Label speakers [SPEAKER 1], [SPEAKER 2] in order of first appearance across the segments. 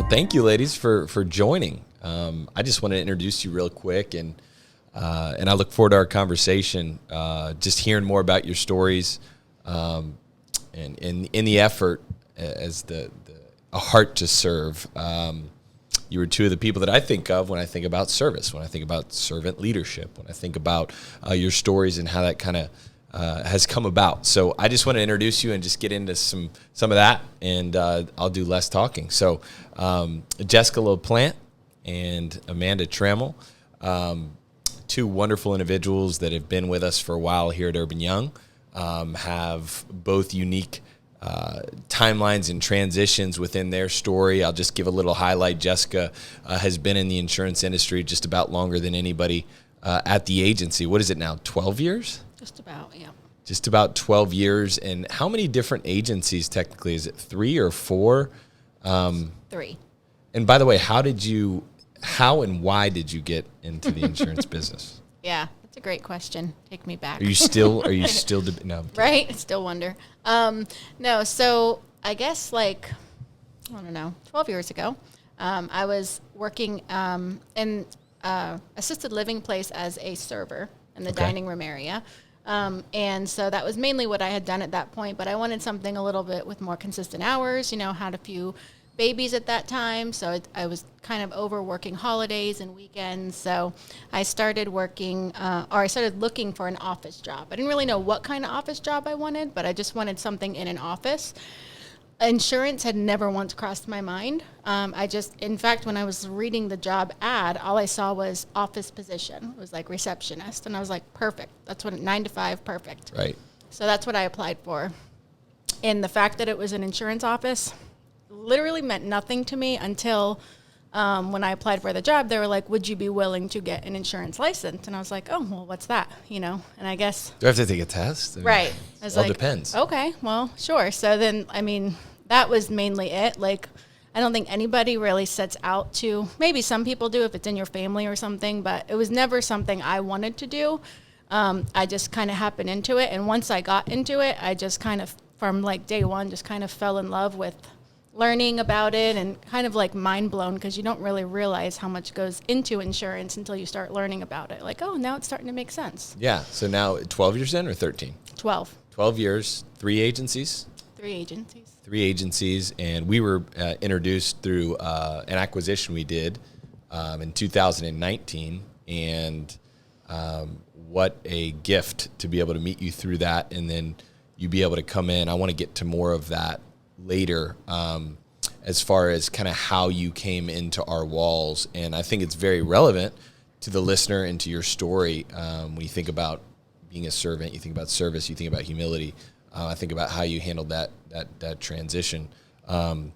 [SPEAKER 1] Well, thank you, ladies, for joining. I just want to introduce you real quick, and I look forward to our conversation. Just hearing more about your stories, and in the effort as a heart to serve. You were two of the people that I think of when I think about service, when I think about servant leadership, when I think about your stories and how that kind of has come about. So I just want to introduce you and just get into some of that, and I'll do less talking. So Jessica LaPlante and Amanda Trammel, two wonderful individuals that have been with us for a while here at Urban Young, have both unique timelines and transitions within their story. I'll just give a little highlight. Jessica has been in the insurance industry just about longer than anybody at the agency. What is it now, 12 years?
[SPEAKER 2] Just about, yeah.
[SPEAKER 1] Just about 12 years. And how many different agencies technically? Is it 3 or 4?
[SPEAKER 2] 3.
[SPEAKER 1] And by the way, how and why did you get into the insurance business?
[SPEAKER 2] Yeah, that's a great question. Take me back.
[SPEAKER 1] Are you still, no.
[SPEAKER 2] Right? I still wonder. No, so I guess 12 years ago, I was working in assisted living place as a server in the dining room area. And so that was mainly what I had done at that point, but I wanted something a little bit with more consistent hours, had a few babies at that time, so I was kind of overworking holidays and weekends. So I started looking for an office job. I didn't really know what kind of office job I wanted, but I just wanted something in an office. Insurance had never once crossed my mind. In fact, when I was reading the job ad, all I saw was office position. It was like receptionist, and I was like, perfect. That's what 9 to 5, perfect.
[SPEAKER 1] Right.
[SPEAKER 2] So that's what I applied for. And the fact that it was an insurance office literally meant nothing to me until when I applied for the job. They were like, would you be willing to get an insurance license? And I was like, oh, well, what's that? And I guess.
[SPEAKER 1] Do I have to take a test?
[SPEAKER 2] Right.
[SPEAKER 1] It all depends.
[SPEAKER 2] Okay, well, sure. So then, that was mainly it. I don't think anybody really sets out to, maybe some people do if it's in your family or something, but it was never something I wanted to do. I just kind of happened into it. And once I got into it, I just kind of, from day one, just kind of fell in love with learning about it, and kind of mind blown, because you don't really realize how much goes into insurance until you start learning about it. Now it's starting to make sense.
[SPEAKER 1] Yeah. So now 12 years in or 13?
[SPEAKER 2] 12.
[SPEAKER 1] 12 years, 3 agencies?
[SPEAKER 2] 3 agencies.
[SPEAKER 1] 3 agencies, and we were introduced through an acquisition we did in 2019, and what a gift to be able to meet you through that, and then you be able to come in. I want to get to more of that later, as far as kind of how you came into our walls, and I think it's very relevant to the listener and to your story. When you think about being a servant, you think about service, you think about humility. I think about how you handled that transition, and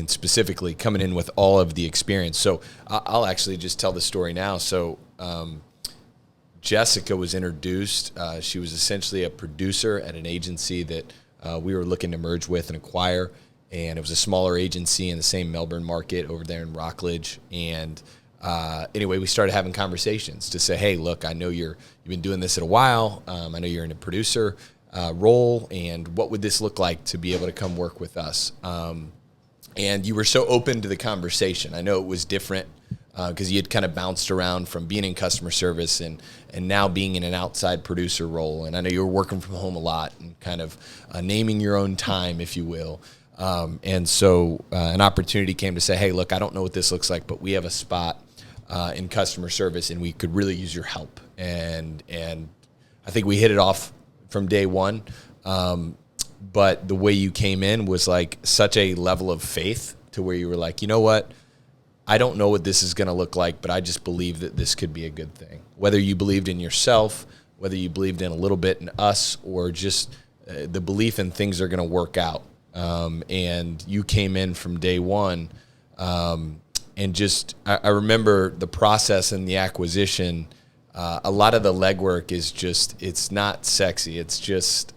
[SPEAKER 1] specifically coming in with all of the experience. So I'll actually just tell the story now. So Jessica was introduced. She was essentially a producer at an agency that we were looking to merge with and acquire, and it was a smaller agency in the same Melbourne market over there in Rockledge. And anyway, we started having conversations to say, hey, look, I know you've been doing this in a while. I know you're in a producer role, and what would this look like to be able to come work with us? And you were so open to the conversation. I know it was different because you had kind of bounced around from being in customer service and now being in an outside producer role. And I know you were working from home a lot and kind of naming your own time, if you will. And so an opportunity came to say, hey, look, I don't know what this looks like, but we have a spot in customer service, and we could really use your help. And I think we hit it off from day one. But the way you came in was such a level of faith to where you were like, you know what? I don't know what this is going to look like, but I just believe that this could be a good thing. Whether you believed in yourself, whether you believed in a little bit in us, or just the belief in things are going to work out. And you came in from day one. And just, I remember the process and the acquisition. A lot of the legwork is just, it's not sexy. It's just,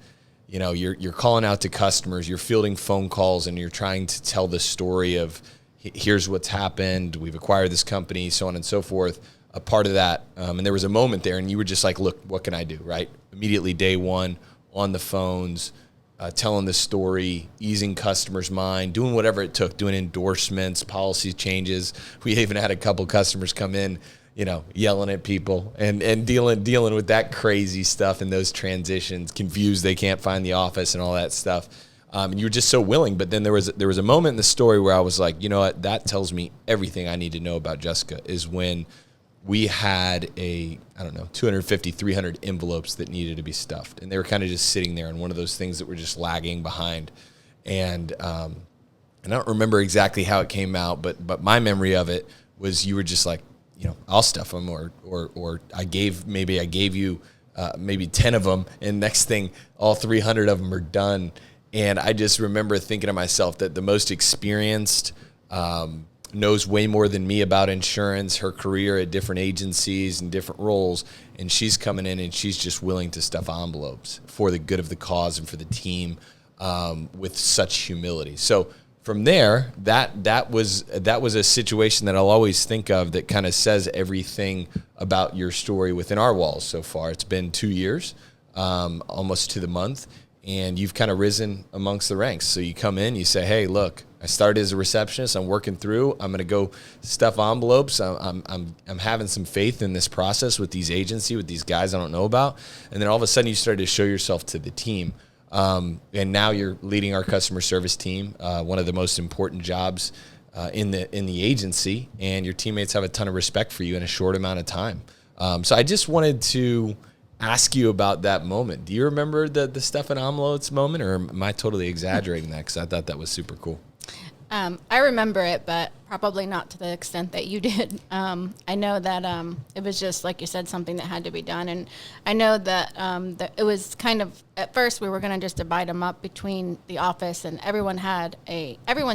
[SPEAKER 1] you're calling out to customers, you're fielding phone calls, and you're trying to tell the story of, here's what's happened, we've acquired this company, so on and so forth, a part of that. And there was a moment there, and you were just like, look, what can I do, right? Immediately day one, on the phones, telling the story, easing customers' mind, doing whatever it took, doing endorsements, policy changes. We even had a couple customers come in, yelling at people and dealing with that crazy stuff and those transitions, confused, they can't find the office and all that stuff. And you were just so willing. But then there was a moment in the story where I was like, you know what, that tells me everything I need to know about Jessica, is when we had 250, 300 envelopes that needed to be stuffed. And they were kind of just sitting there, and one of those things that were just lagging behind. And I don't remember exactly how it came out, but my memory of it was you were just like, I'll stuff them, or I gave you maybe 10 of them, and next thing, all 300 of them are done. And I just remember thinking to myself that the most experienced knows way more than me about insurance, her career at different agencies and different roles, and she's coming in and she's just willing to stuff envelopes for the good of the cause and for the team, with such humility. So from there, that was a situation that I'll always think of, that kind of says everything about your story within our walls so far. It's been 2 years, almost to the month, and you've kind of risen amongst the ranks. So you come in, you say, hey, look, I started as a receptionist. I'm working through. I'm going to go stuff envelopes. I'm having some faith in this process with these agency, with these guys I don't know about. And then all of a sudden you started to show yourself to the team. And now you're leading our customer service team, one of the most important jobs in the agency. And your teammates have a ton of respect for you in a short amount of time. So I just wanted to ask you about that moment. Do you remember the Stephan Amlo moment, or am I totally exaggerating that? Because I thought that was super cool.
[SPEAKER 2] I remember it, but probably not to the extent that you did. I know that it was just, like you said, something that had to be done. And I know that, that it was kind of, at first we were going to just divide them up between the office, and everyone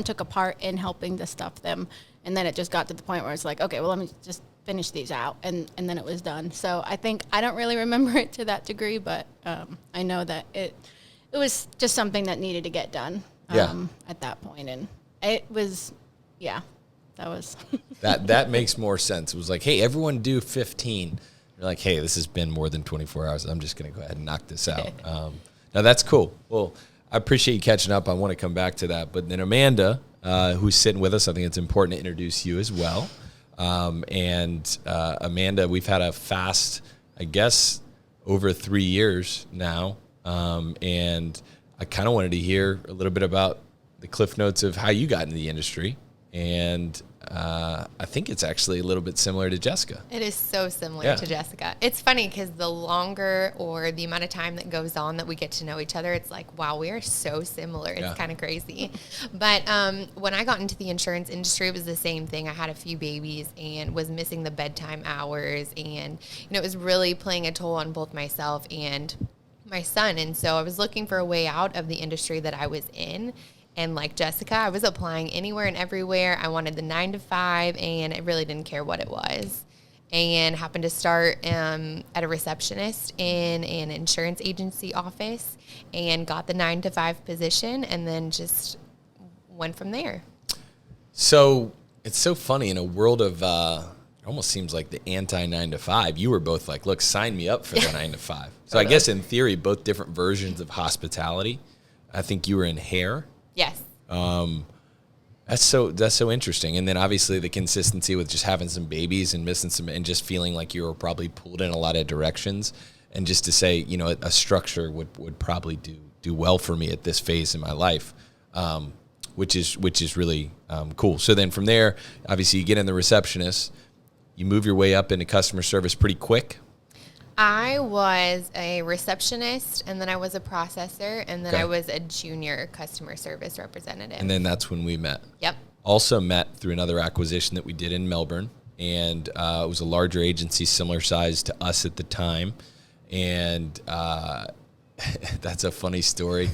[SPEAKER 2] took a part in helping to stuff them. And then it just got to the point where it's like, okay, well, let me just finish these out. And then it was done. So I don't really remember it to that degree, but I know that it was just something that needed to get done at that point. And it was, that was.
[SPEAKER 1] that makes more sense. It was like, hey, everyone do 15. You're like, hey, this has been more than 24 hours. I'm just going to go ahead and knock this out. Now, that's cool. Well, I appreciate you catching up. I want to come back to that. But then Amanda, who's sitting with us, I think it's important to introduce you as well. Amanda, we've had a fast, I guess, over 3 years now. And I kind of wanted to hear a little bit about the cliff notes of how you got into the industry. And I think it's actually a little bit similar to Jessica.
[SPEAKER 3] It is so similar to Jessica. It's funny because the longer or the amount of time that goes on that we get to know each other, it's like, wow, we are so similar. It's kind of crazy. But when I got into the insurance industry, it was the same thing. I had a few babies and was missing the bedtime hours. And, it was really playing a toll on both myself and my son. And so I was looking for a way out of the industry that I was in. And like Jessica, I was applying anywhere and everywhere. I wanted the 9 to 5, and I really didn't care what it was. And happened to start at a receptionist in an insurance agency office, and got the 9 to 5 position, and then just went from there.
[SPEAKER 1] So it's so funny, in a world of it almost seems like the anti 9 to 5. You were both like, look, sign me up for the 9 to 5. So I guess in theory, both different versions of hospitality. I think you were in hair.
[SPEAKER 3] Yes.
[SPEAKER 1] That's so interesting. And then obviously the consistency with just having some babies and missing some, and just feeling like you were probably pulled in a lot of directions, and just to say, a structure would probably do well for me at this phase in my life, which is really cool. So then from there, obviously you get in the receptionist, you move your way up into customer service pretty quick.
[SPEAKER 3] I was a receptionist, and then I was a processor, and then I was a junior customer service representative.
[SPEAKER 1] And then that's when we met.
[SPEAKER 3] Yep.
[SPEAKER 1] Also met through another acquisition that we did in Melbourne, and it was a larger agency, similar size to us at the time. And that's a funny story.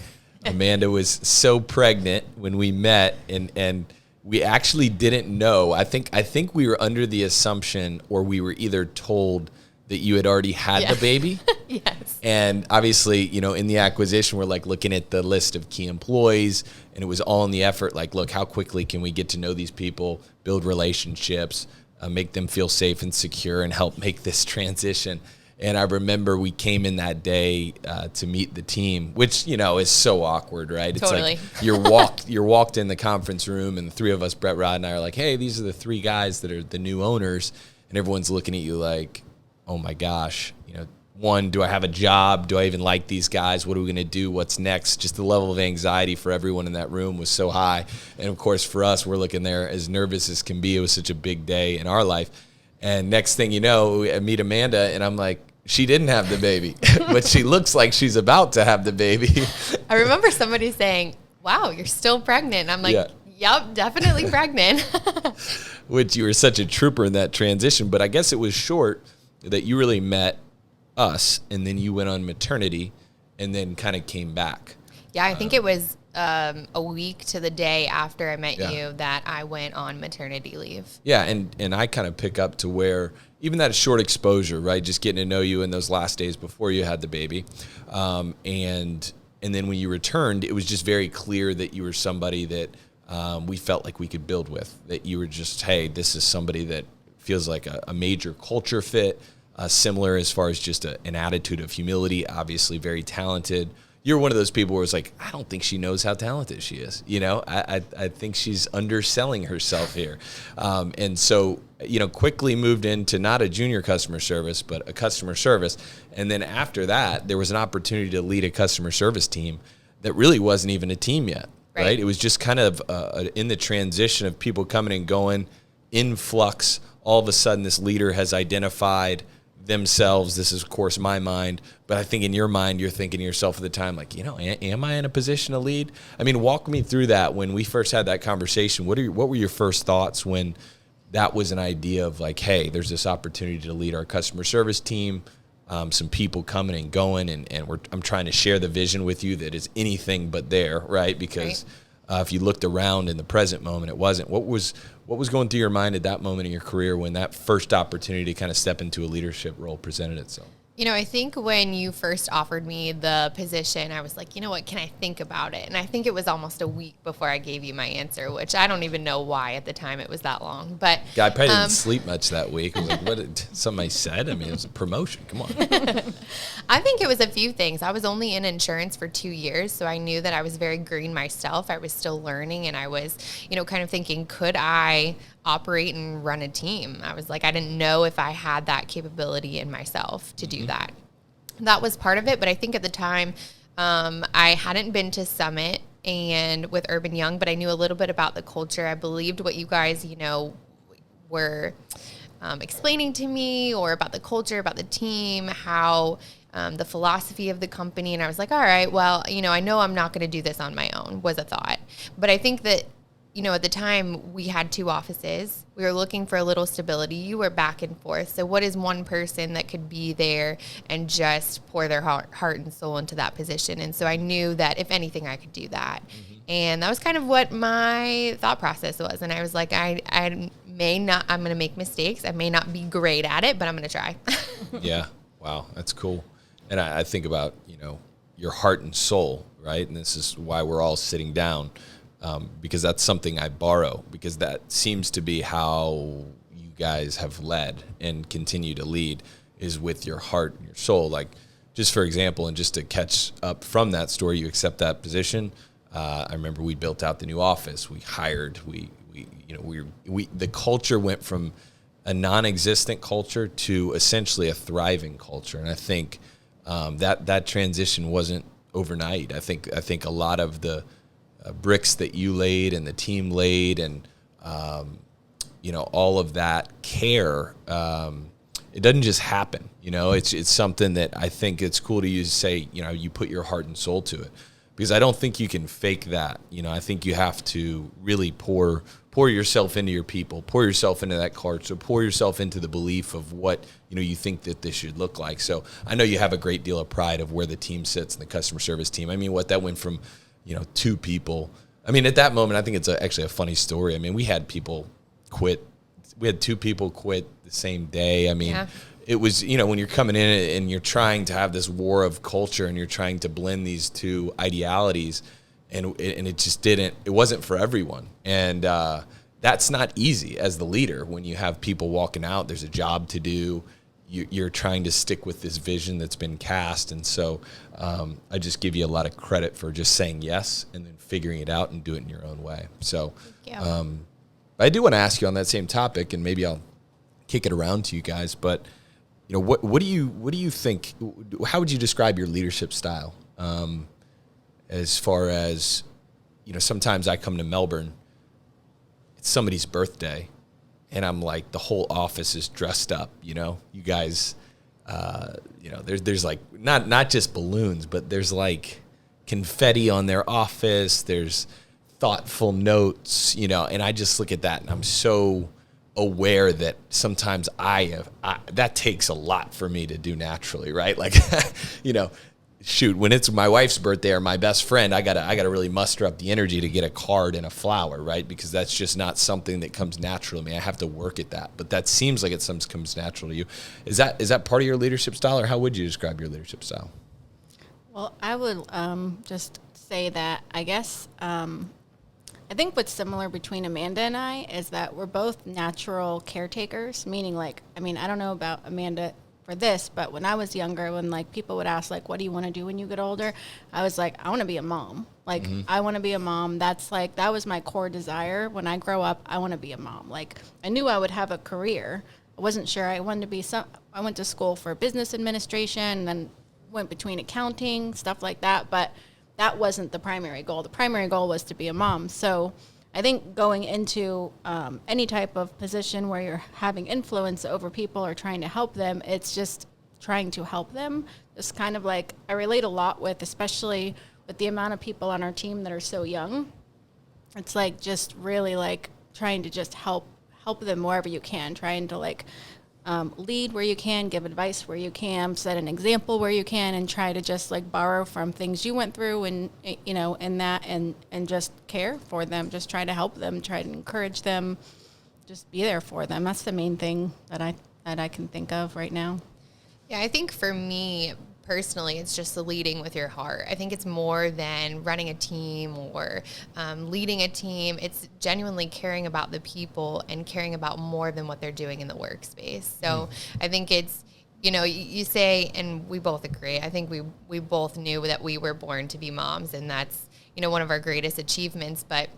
[SPEAKER 1] Amanda was so pregnant when we met, and we actually didn't know. I think we were under the assumption, or we were either told that you had already had the baby.
[SPEAKER 3] Yes.
[SPEAKER 1] And obviously, in the acquisition, we're like looking at the list of key employees, and it was all in the effort, like, look, how quickly can we get to know these people, build relationships, make them feel safe and secure, and help make this transition. And I remember we came in that day to meet the team, which, is so awkward, right? It's
[SPEAKER 3] Totally.
[SPEAKER 1] like you're walked in the conference room, and the three of us, Brett, Rod, and I, are like, hey, these are the three guys that are the new owners. And everyone's looking at you like, oh my gosh, one, do I have a job? Do I even like these guys? What are we going to do? What's next? Just the level of anxiety for everyone in that room was so high. And of course, for us, we're looking there as nervous as can be. It was such a big day in our life. And next thing you know, I meet Amanda, and I'm like, she didn't have the baby, but she looks like she's about to have the baby.
[SPEAKER 3] I remember somebody saying, wow, you're still pregnant. I'm like, Yep, definitely pregnant.
[SPEAKER 1] Which you were such a trooper in that transition. But I guess it was short that you really met us, and then you went on maternity and then kind of came back.
[SPEAKER 3] Yeah, I think it was a week to the day after I met you that I went on maternity leave. Yeah,
[SPEAKER 1] and I kind of pick up to where even that short exposure, right, just getting to know you in those last days before you had the baby, and then when you returned, it was just very clear that you were somebody that we felt like we could build with, that you were just, hey, this is somebody that feels like a major culture fit, similar as far as just an attitude of humility, obviously very talented. You're one of those people where it's like, I don't think she knows how talented she is. I think she's underselling herself here. And so, quickly moved into not a junior customer service, but a customer service. And then after that, there was an opportunity to lead a customer service team that really wasn't even a team yet, right? It was just kind of in the transition of people coming and going, in flux. All of a sudden, this leader has identified themselves. This is, of course, my mind, but I think in your mind, you're thinking to yourself at the time, like, am I in a position to lead? I mean, walk me through that. When we first had that conversation, what were your first thoughts when that was an idea of like, hey, there's this opportunity to lead our customer service team, some people coming and going, and I'm trying to share the vision with you that is anything but there, right? Because if you looked around in the present moment, it wasn't. What was going through your mind at that moment in your career when that first opportunity to kind of step into a leadership role presented itself?
[SPEAKER 3] I think when you first offered me the position, I was like, you know what, can I think about it? And I think it was almost a week before I gave you my answer, which I don't even know why at the time it was that long. But
[SPEAKER 1] I probably didn't sleep much that week. I was like, what did somebody said? I mean, it was a promotion. Come on.
[SPEAKER 3] I think it was a few things. I was only in insurance for 2 years, so I knew that I was very green myself. I was still learning, and I was, kind of thinking, could I operate and run a team? I was like, I didn't know if I had that capability in myself to do that. That was part of it, but I think at the time, I hadn't been to Summit and with Urban Young, but I knew a little bit about the culture. I believed what you guys, were explaining to me, or about the culture, about the team, how the philosophy of the company. And I was like, all right, well, I know I'm not going to do this on my own, was a thought. But I think that at the time we had 2 offices. We were looking for a little stability. You were back and forth. So what is one person that could be there and just pour their heart and soul into that position? And so I knew that if anything, I could do that. And that was kind of what my thought process was. And I was like, I'm going to make mistakes. I may not be great at it, but I'm going to try.
[SPEAKER 1] Yeah. Wow. That's cool. And I think about, your heart and soul, right? And this is why we're all sitting down. Because that's something I borrow, because that seems to be how you guys have led and continue to lead, is with your heart and your soul. Like, just for example, and just to catch up from that story, you accept that position. I remember we built out the new office. We hired. The culture went from a non-existent culture to essentially a thriving culture, and I think that transition wasn't overnight. I think a lot of the bricks that you laid and the team laid, and all of that care, it doesn't just happen. It's something that I think it's cool to use to say, you put your heart and soul to it, because I don't think you can fake that. I think you have to really pour yourself into your people, pour yourself into that culture, pour yourself into the belief of what you think that this should look like. So I know you have a great deal of pride of where the team sits and the customer service team. I mean, that went from 2 people. I mean, at that moment, I think it's actually a funny story. I mean, we had people quit. We had 2 people quit the same day. I mean, It was, when you're coming in and you're trying to have this war of culture and you're trying to blend these 2 idealities, and it just it wasn't for everyone. And that's not easy as the leader when you have people walking out. There's a job to do. you're trying to stick with this vision that's been cast. And so I just give you a lot of credit for just saying yes and then figuring it out and do it in your own way. So I do want to ask you on that same topic, and maybe I'll kick it around to you guys, but what do you think, how would you describe your leadership style? As far as, sometimes I come to Melbourne, it's somebody's birthday, and I'm like, the whole office is dressed up, you guys, there's like, not just balloons, but there's like confetti on their office. There's thoughtful notes, and I just look at that and I'm so aware that sometimes that takes a lot for me to do naturally, right? Like, shoot, when it's my wife's birthday or my best friend, I gotta really muster up the energy to get a card and a flower, right? Because that's just not something that comes natural to me. I have to work at that. But that seems like it sometimes comes natural to you. Is that part of your leadership style, or how would you describe your leadership style?
[SPEAKER 2] Well, I would just say that I guess I think what's similar between Amanda and I is that we're both natural caretakers, meaning I don't know about Amanda for this, but when I was younger, when people would ask what do you want to do when you get older, I was like, I want to be a mom. I want to be a mom. That's that was my core desire. When I grow up, I want to be a mom. I knew I would have a career. I wasn't sure. I wanted to be I went to school for business administration, and then went between accounting, stuff like that. But that wasn't the primary goal. The primary goal was to be a mom. So I think going into any type of position where you're having influence over people or trying to help them, it's just trying to help them. Just kind of I relate a lot with, especially with the amount of people on our team that are so young. It's just really trying to just help them wherever you can, trying to lead where you can, give advice where you can, set an example where you can, and try to just borrow from things you went through and and just care for them, just try to help them, try to encourage them, just be there for them. That's the main thing that I can think of right now.
[SPEAKER 3] Yeah, I think for me personally, it's just the leading with your heart. I think it's more than running a team or leading a team. It's genuinely caring about the people and caring about more than what they're doing in the workspace. So I think it's, you say, and we both agree, I think we both knew that we were born to be moms, and that's, one of our greatest achievements. But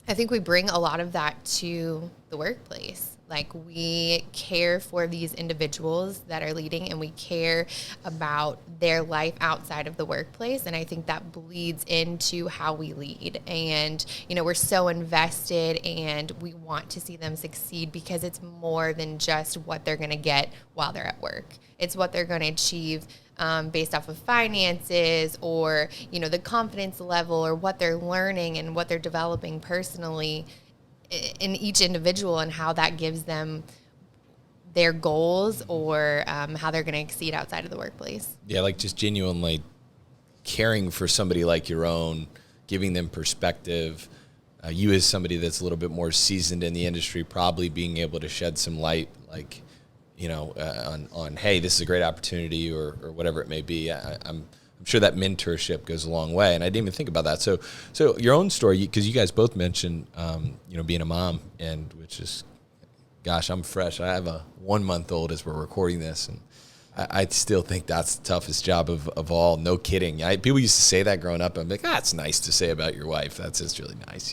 [SPEAKER 3] I think we bring a lot of that to the workplace. We care for these individuals that are leading, and we care about their life outside of the workplace. And I think that bleeds into how we lead. And, we're so invested, and we want to see them succeed because it's more than just what they're going to get while they're at work. It's what they're going to achieve based off of finances or, the confidence level or what they're learning and what they're developing personally in each individual, and how that gives them their goals or how they're going to exceed outside of the workplace.
[SPEAKER 1] Yeah, just genuinely caring for somebody like your own, giving them perspective. You as somebody that's a little bit more seasoned in the industry, probably being able to shed some light, on hey, this is a great opportunity or whatever it may be. I'm sure that mentorship goes a long way, and I didn't even think about that. So your own story, because you guys both mentioned, being a mom, and which is, gosh, I'm fresh. I have a 1-month-old as we're recording this, and I still think that's the toughest job of all. No kidding. People used to say that growing up. I'm like, it's nice to say about your wife. That's just really nice,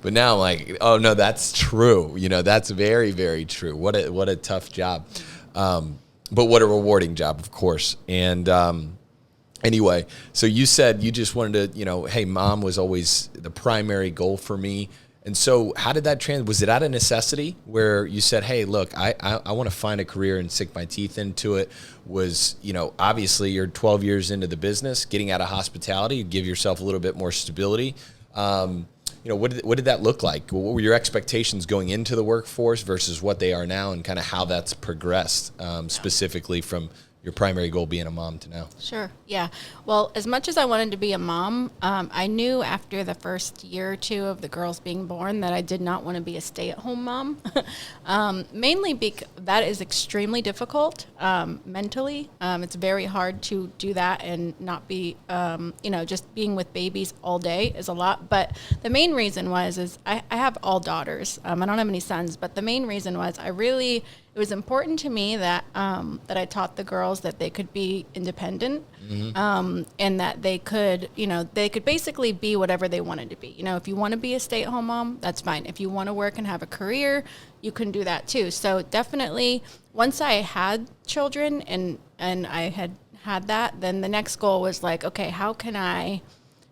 [SPEAKER 1] But now I'm like, oh no, that's true. That's very, very true. What a tough job, but what a rewarding job, of course. And anyway, so you said you just wanted to, hey, mom was always the primary goal for me. And so how did that was it out of necessity where you said, hey, look, I want to find a career and sink my teeth into it? Was, obviously you're 12 years into the business, getting out of hospitality, you give yourself a little bit more stability. What did that look like? What were your expectations going into the workforce versus what they are now, and kind of how that's progressed specifically from your primary goal being a mom to now?
[SPEAKER 2] Sure. Yeah. Well, as much as I wanted to be a mom, I knew after the first year or two of the girls being born that I did not want to be a stay-at-home mom. Mainly because that is extremely difficult mentally. It's very hard to do that and not be, just being with babies all day is a lot. But the main reason is I have all daughters. I don't have any sons, but the main reason was I really it was important to me that that I taught the girls that they could be independent, and that they could, they could basically be whatever they wanted to be. If you want to be a stay-at-home mom, that's fine. If you want to work and have a career, you can do that too. So definitely, once I had children and I had that, then the next goal was like, okay, how can I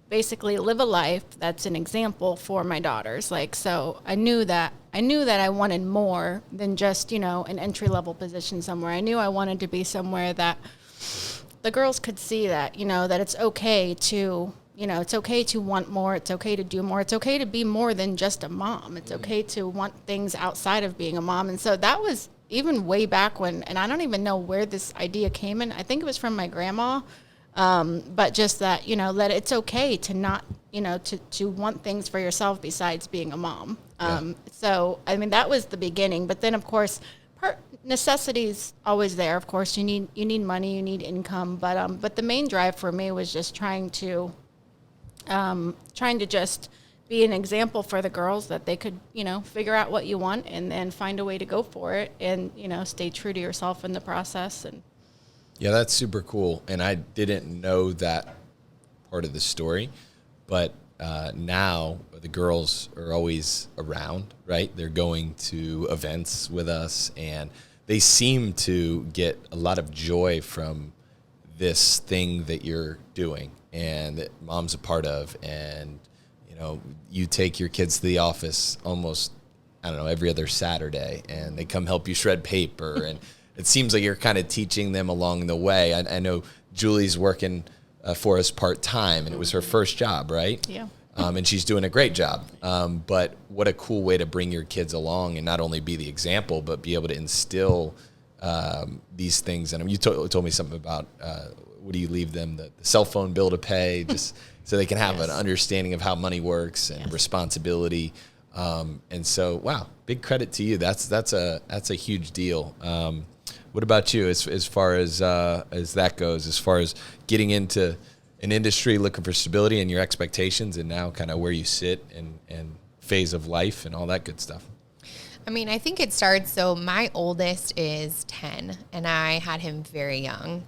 [SPEAKER 2] basically live a life that's an example for my daughters? Like, so I knew that I wanted more than just, an entry-level position somewhere. I knew I wanted to be somewhere that the girls could see that, that it's okay to, it's okay to want more. It's okay to do more. It's okay to be more than just a mom. It's okay to want things outside of being a mom. And so that was even way back when, and I don't even know where this idea came in. I think it was from my grandma. But just that, that it's okay to not, to want things for yourself besides being a mom. So, I mean, that was the beginning. But then, of course, necessity's always there. Of course, you need money, you need income. But the main drive for me was just trying to just be an example for the girls that they could, figure out what you want and then find a way to go for it and, stay true to yourself in the process. And
[SPEAKER 1] yeah, that's super cool. And I didn't know that part of the story, but now the girls are always around, right? They're going to events with us, and they seem to get a lot of joy from this thing that you're doing and that mom's a part of. And, you take your kids to the office almost, every other Saturday, and they come help you shred paper. And it seems like you're kind of teaching them along the way. I know Julie's working for us part-time, and it was her first job, right?
[SPEAKER 2] Yeah.
[SPEAKER 1] And she's doing a great job. But what a cool way to bring your kids along and not only be the example, but be able to instill these things in them. You told me something about what do you leave them, the cell phone bill to pay, just so they can have an understanding of how money works and responsibility. And so, wow, big credit to you. That's a huge deal. What about you as far as that goes, as far as getting into an industry, looking for stability and your expectations, and now kind of where you sit and phase of life and all that good stuff?
[SPEAKER 3] I mean, I think it starts, so my oldest is 10, and I had him very young.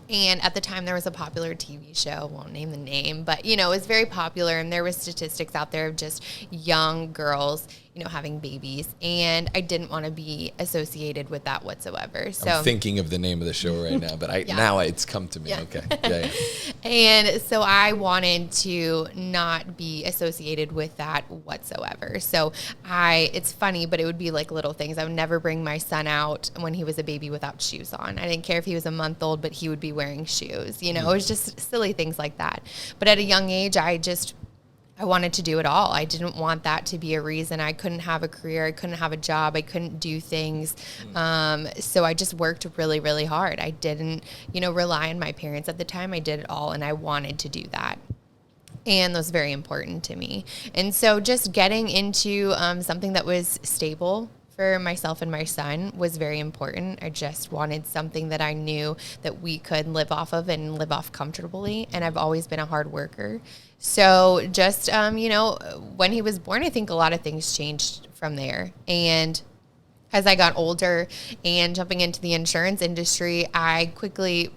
[SPEAKER 3] And at the time, there was a popular TV show, won't name the name, but, it was very popular, and there was statistics out there of just young girls, having babies, and I didn't want to be associated with that whatsoever. So
[SPEAKER 1] I'm thinking of the name of the show right now, but now it's come to me. Yeah. Okay. Yeah.
[SPEAKER 3] And so I wanted to not be associated with that whatsoever. So it's funny, but it would be like little things. I would never bring my son out when he was a baby without shoes on. I didn't care if he was a month old, but he would be wearing shoes. It was just silly things like that. But at a young age, I wanted to do it all. I didn't want that to be a reason. I couldn't have a career. I couldn't have a job. I couldn't do things. So I just worked really, really hard. I didn't, rely on my parents at the time. I did it all, and I wanted to do that. And that was very important to me. And so just getting into something that was stable for myself and my son was very important. I just wanted something that I knew that we could live off of and live off comfortably. And I've always been a hard worker. So just, when he was born, I think a lot of things changed from there. And as I got older and jumping into the insurance industry, I quickly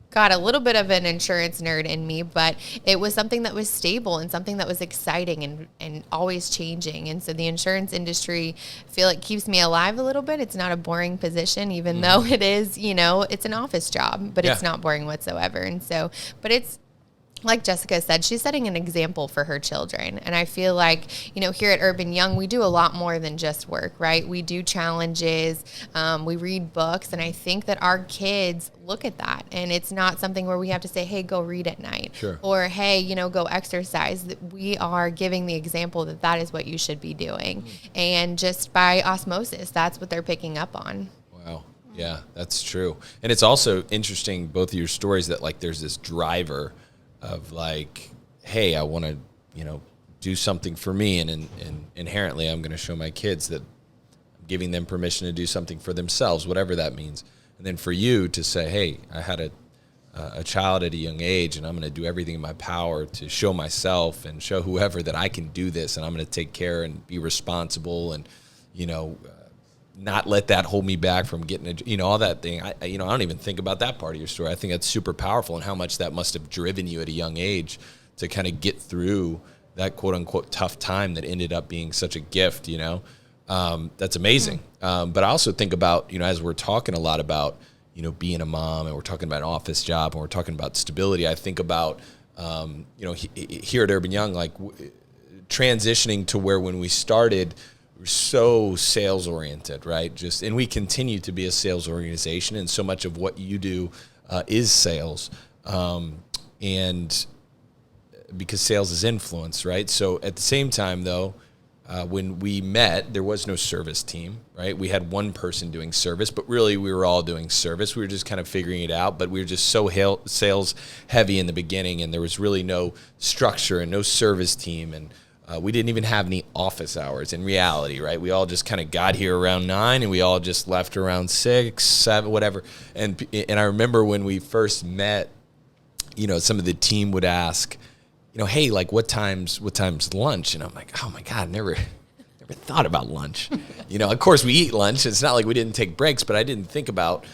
[SPEAKER 3] got a little bit of an insurance nerd in me, but it was something that was stable and something that was exciting and always changing. And so the insurance industry, I feel like, keeps me alive a little bit. It's not a boring position, even though it is, it's an office job, but it's not boring whatsoever. And so, but it's, like Jessica said, she's setting an example for her children. And I feel like, here at Urban Young, we do a lot more than just work, right? We do challenges, we read books, and I think that our kids look at that. And it's not something where we have to say, hey, go read at night.
[SPEAKER 1] Sure.
[SPEAKER 3] Or, hey, go exercise. We are giving the example that is what you should be doing. And just by osmosis, that's what they're picking up on.
[SPEAKER 1] Wow. Yeah, that's true. And it's also interesting, both of your stories, that there's this driver of hey, I want to, do something for me, and inherently I'm going to show my kids that I'm giving them permission to do something for themselves, whatever that means. And then for you to say, hey, I had a child at a young age, and I'm going to do everything in my power to show myself and show whoever that I can do this, and I'm going to take care and be responsible and, not let that hold me back from getting all that thing. I don't even think about that part of your story. I think that's super powerful, and how much that must have driven you at a young age to kind of get through that quote unquote tough time that ended up being such a gift, that's amazing. But I also think about, as we're talking a lot about, being a mom, and we're talking about an office job, and we're talking about stability, I think about, here at Urban Young, like transitioning to where when we started, we're so sales oriented, right? And we continue to be a sales organization, and so much of what you do is sales. And because sales is influence, right? So at the same time, though, when we met, there was no service team, right? We had one person doing service, but really we were all doing service. We were just kind of figuring it out, but we were just so sales heavy in the beginning, and there was really no structure and no service team, and we didn't even have any office hours in reality, right? We all just kind of got here around 9, and we all just left around 6, 7, whatever. And I remember when we first met, some of the team would ask, hey, like what time's lunch? And I'm like, oh my God, never thought about lunch. Of course we eat lunch. It's not like we didn't take breaks, but I didn't think about,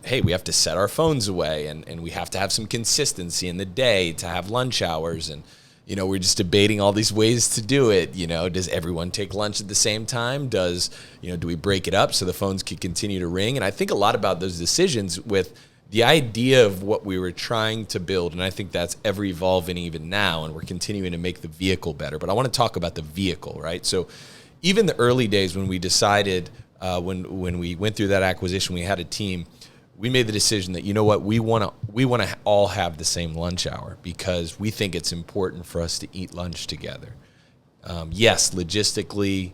[SPEAKER 1] hey, we have to set our phones away, and we have to have some consistency in the day to have lunch hours. And, we're just debating all these ways to do it. Does everyone take lunch at the same time? Do we break it up so the phones could continue to ring? And I think a lot about those decisions with the idea of what we were trying to build, and I think that's ever evolving even now, and we're continuing to make the vehicle better. But I want to talk about the vehicle, right? So even the early days when we decided, when we went through that acquisition, we had a team, we made the decision that, we want to all have the same lunch hour, because we think it's important for us to eat lunch together. Yes, logistically,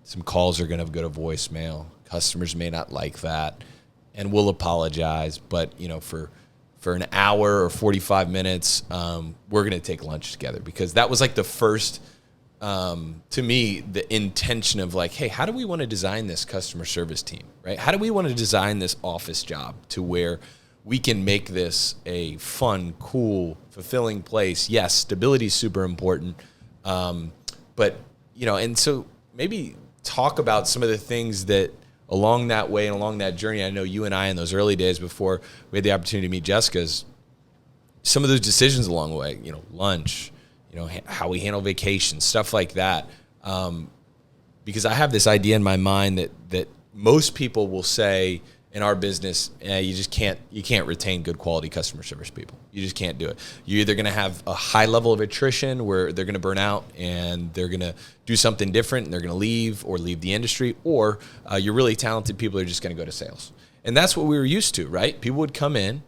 [SPEAKER 1] some calls are going to go to voicemail. Customers may not like that, and we'll apologize. But, for an hour or 45 minutes, we're going to take lunch together, because that was like the first, to me, the intention of like, hey, how do we want to design this customer service team, right? How do we want to design this office job to where we can make this a fun, cool, fulfilling place? Yes, stability is super important. But, and so maybe talk about some of the things that along that way and along that journey, I know you and I in those early days before we had the opportunity to meet Jessica's, some of those decisions along the way, lunch, how we handle vacations, stuff like that. Because I have this idea in my mind that most people will say in our business, you can't retain good quality customer service people. You just can't do it. You're either going to have a high level of attrition where they're going to burn out and they're going to do something different and they're going to leave the industry, or you're really talented people are just going to go to sales. And that's what we were used to, right? People would come in,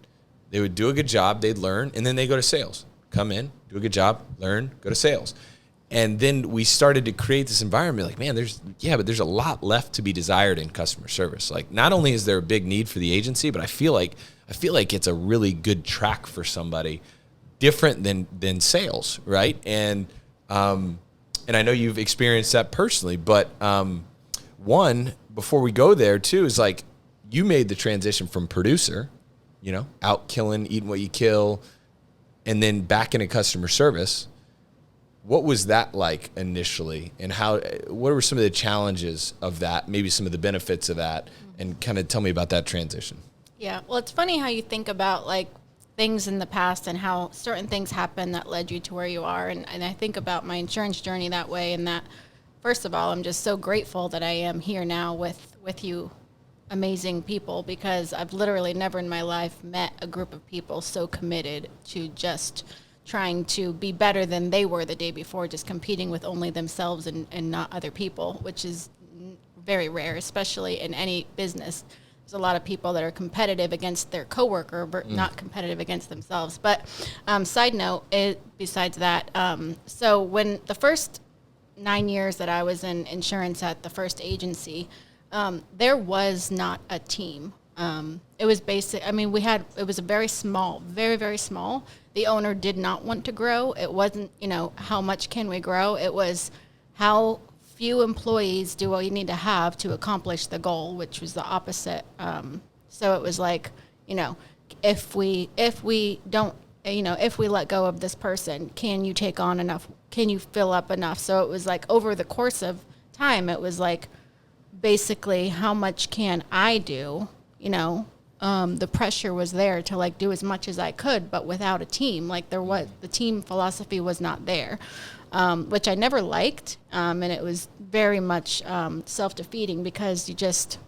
[SPEAKER 1] they would do a good job, they'd learn, and then they go to sales. Come in, do a good job, learn, go to sales. And then we started to create this environment like, man, there's a lot left to be desired in customer service. Like, not only is there a big need for the agency, but I feel like it's a really good track for somebody different than sales, right? And I know you've experienced that personally, but one, before we go there too, is like you made the transition from producer, out killing, eating what you kill, and then back into customer service. What was that like initially, and what were some of the challenges of that, maybe some of the benefits of that, and kind of tell me about that transition? Yeah,
[SPEAKER 2] well, it's funny how you think about like things in the past and how certain things happened that led you to where you are. And I think about my insurance journey that way, and that, first of all, I'm just so grateful that I am here now with you amazing people, because I've literally never in my life met a group of people so committed to just trying to be better than they were the day before, just competing with only themselves and not other people, which is very rare, especially in any business. There's a lot of people that are competitive against their coworker, but not competitive against themselves. But side note, besides that, so when the first 9 years that I was in insurance at the first agency, there was not a team. It was it was a very small, very, very small. The owner did not want to grow. It wasn't, how much can we grow? It was how few employees do we need to have to accomplish the goal, which was the opposite. So it was like, if we don't, if we let go of this person, can you take on enough? Can you fill up enough? So it was like over the course of time, it was like basically how much can I do, the pressure was there to like do as much as I could, but without a team. Like the team philosophy was not there, which I never liked. And it was very much self-defeating because it just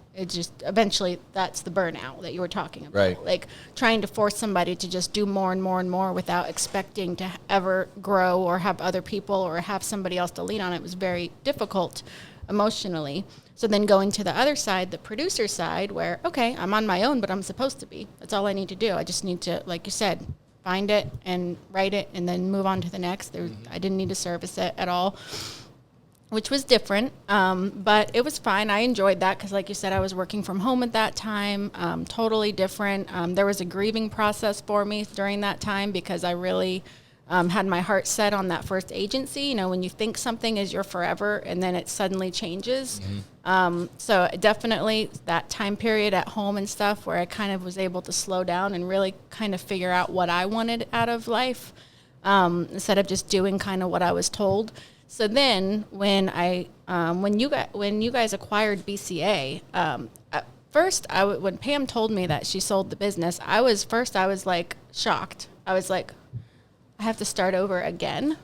[SPEAKER 2] eventually that's the burnout that you were talking about.
[SPEAKER 1] Right.
[SPEAKER 2] Like trying to force somebody to just do more and more and more without expecting to ever grow or have other people or have somebody else to lean on. It was very difficult emotionally. So then going to the other side, the producer side, where, okay, I'm on my own, but I'm supposed to be. That's all I need to do. I just need to, like you said, find it and write it and then move on to the next. I didn't need to service it at all, which was different, but it was fine. I enjoyed that because, like you said, I was working from home at that time, totally different. There was a grieving process for me during that time because I really had my heart set on that first agency. When you think something is your forever and then it suddenly changes. So definitely that time period at home and stuff where I kind of was able to slow down and really kind of figure out what I wanted out of life instead of just doing kind of what I was told. So then when you guys acquired BCA, at first when Pam told me that she sold the business, I was like shocked. I was like, I have to start over again.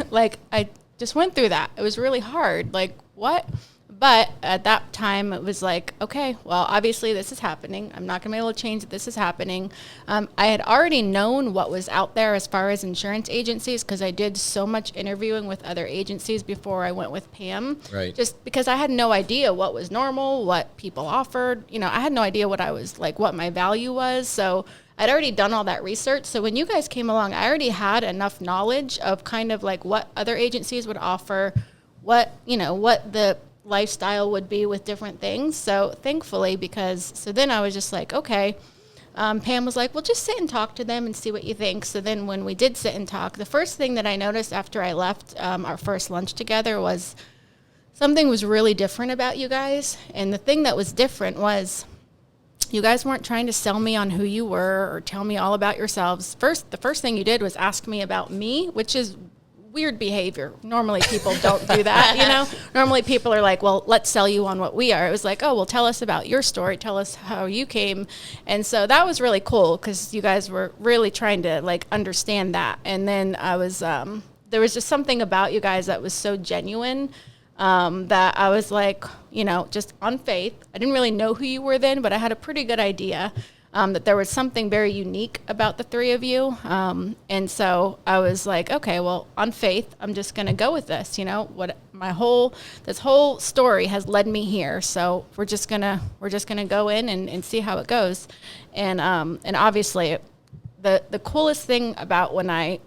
[SPEAKER 2] Like I just went through that. It was really hard. Like what? But at that time, it was like, okay, well, obviously this is happening. I'm not going to be able to change that this is happening. I had already known what was out there as far as insurance agencies because I did so much interviewing with other agencies before I went with Pam.
[SPEAKER 1] Right.
[SPEAKER 2] Just because I had no idea what was normal, what people offered. I had no idea what I was like, what my value was. So I'd already done all that research. So when you guys came along, I already had enough knowledge of kind of like what other agencies would offer, what the lifestyle would be with different things. So thankfully, so then I was just like, okay, Pam was like, well, just sit and talk to them and see what you think. So then when we did sit and talk, the first thing that I noticed after I left our first lunch together was something was really different about you guys. And the thing that was different was you guys weren't trying to sell me on who you were or tell me all about yourselves. The first thing you did was ask me about me, which is weird behavior. Normally people don't do that, Normally people are like, well, let's sell you on what we are. It was like, oh, well, tell us about your story. Tell us how you came. And so that was really cool because you guys were really trying to like understand that. And then there was just something about you guys that was so genuine that I was like, just on faith. I didn't really know who you were then, but I had a pretty good idea that there was something very unique about the three of you. And so I was like, okay, well, on faith, I'm just going to go with this. This whole story has led me here. So we're just going to go in and see how it goes. And obviously the coolest thing about when I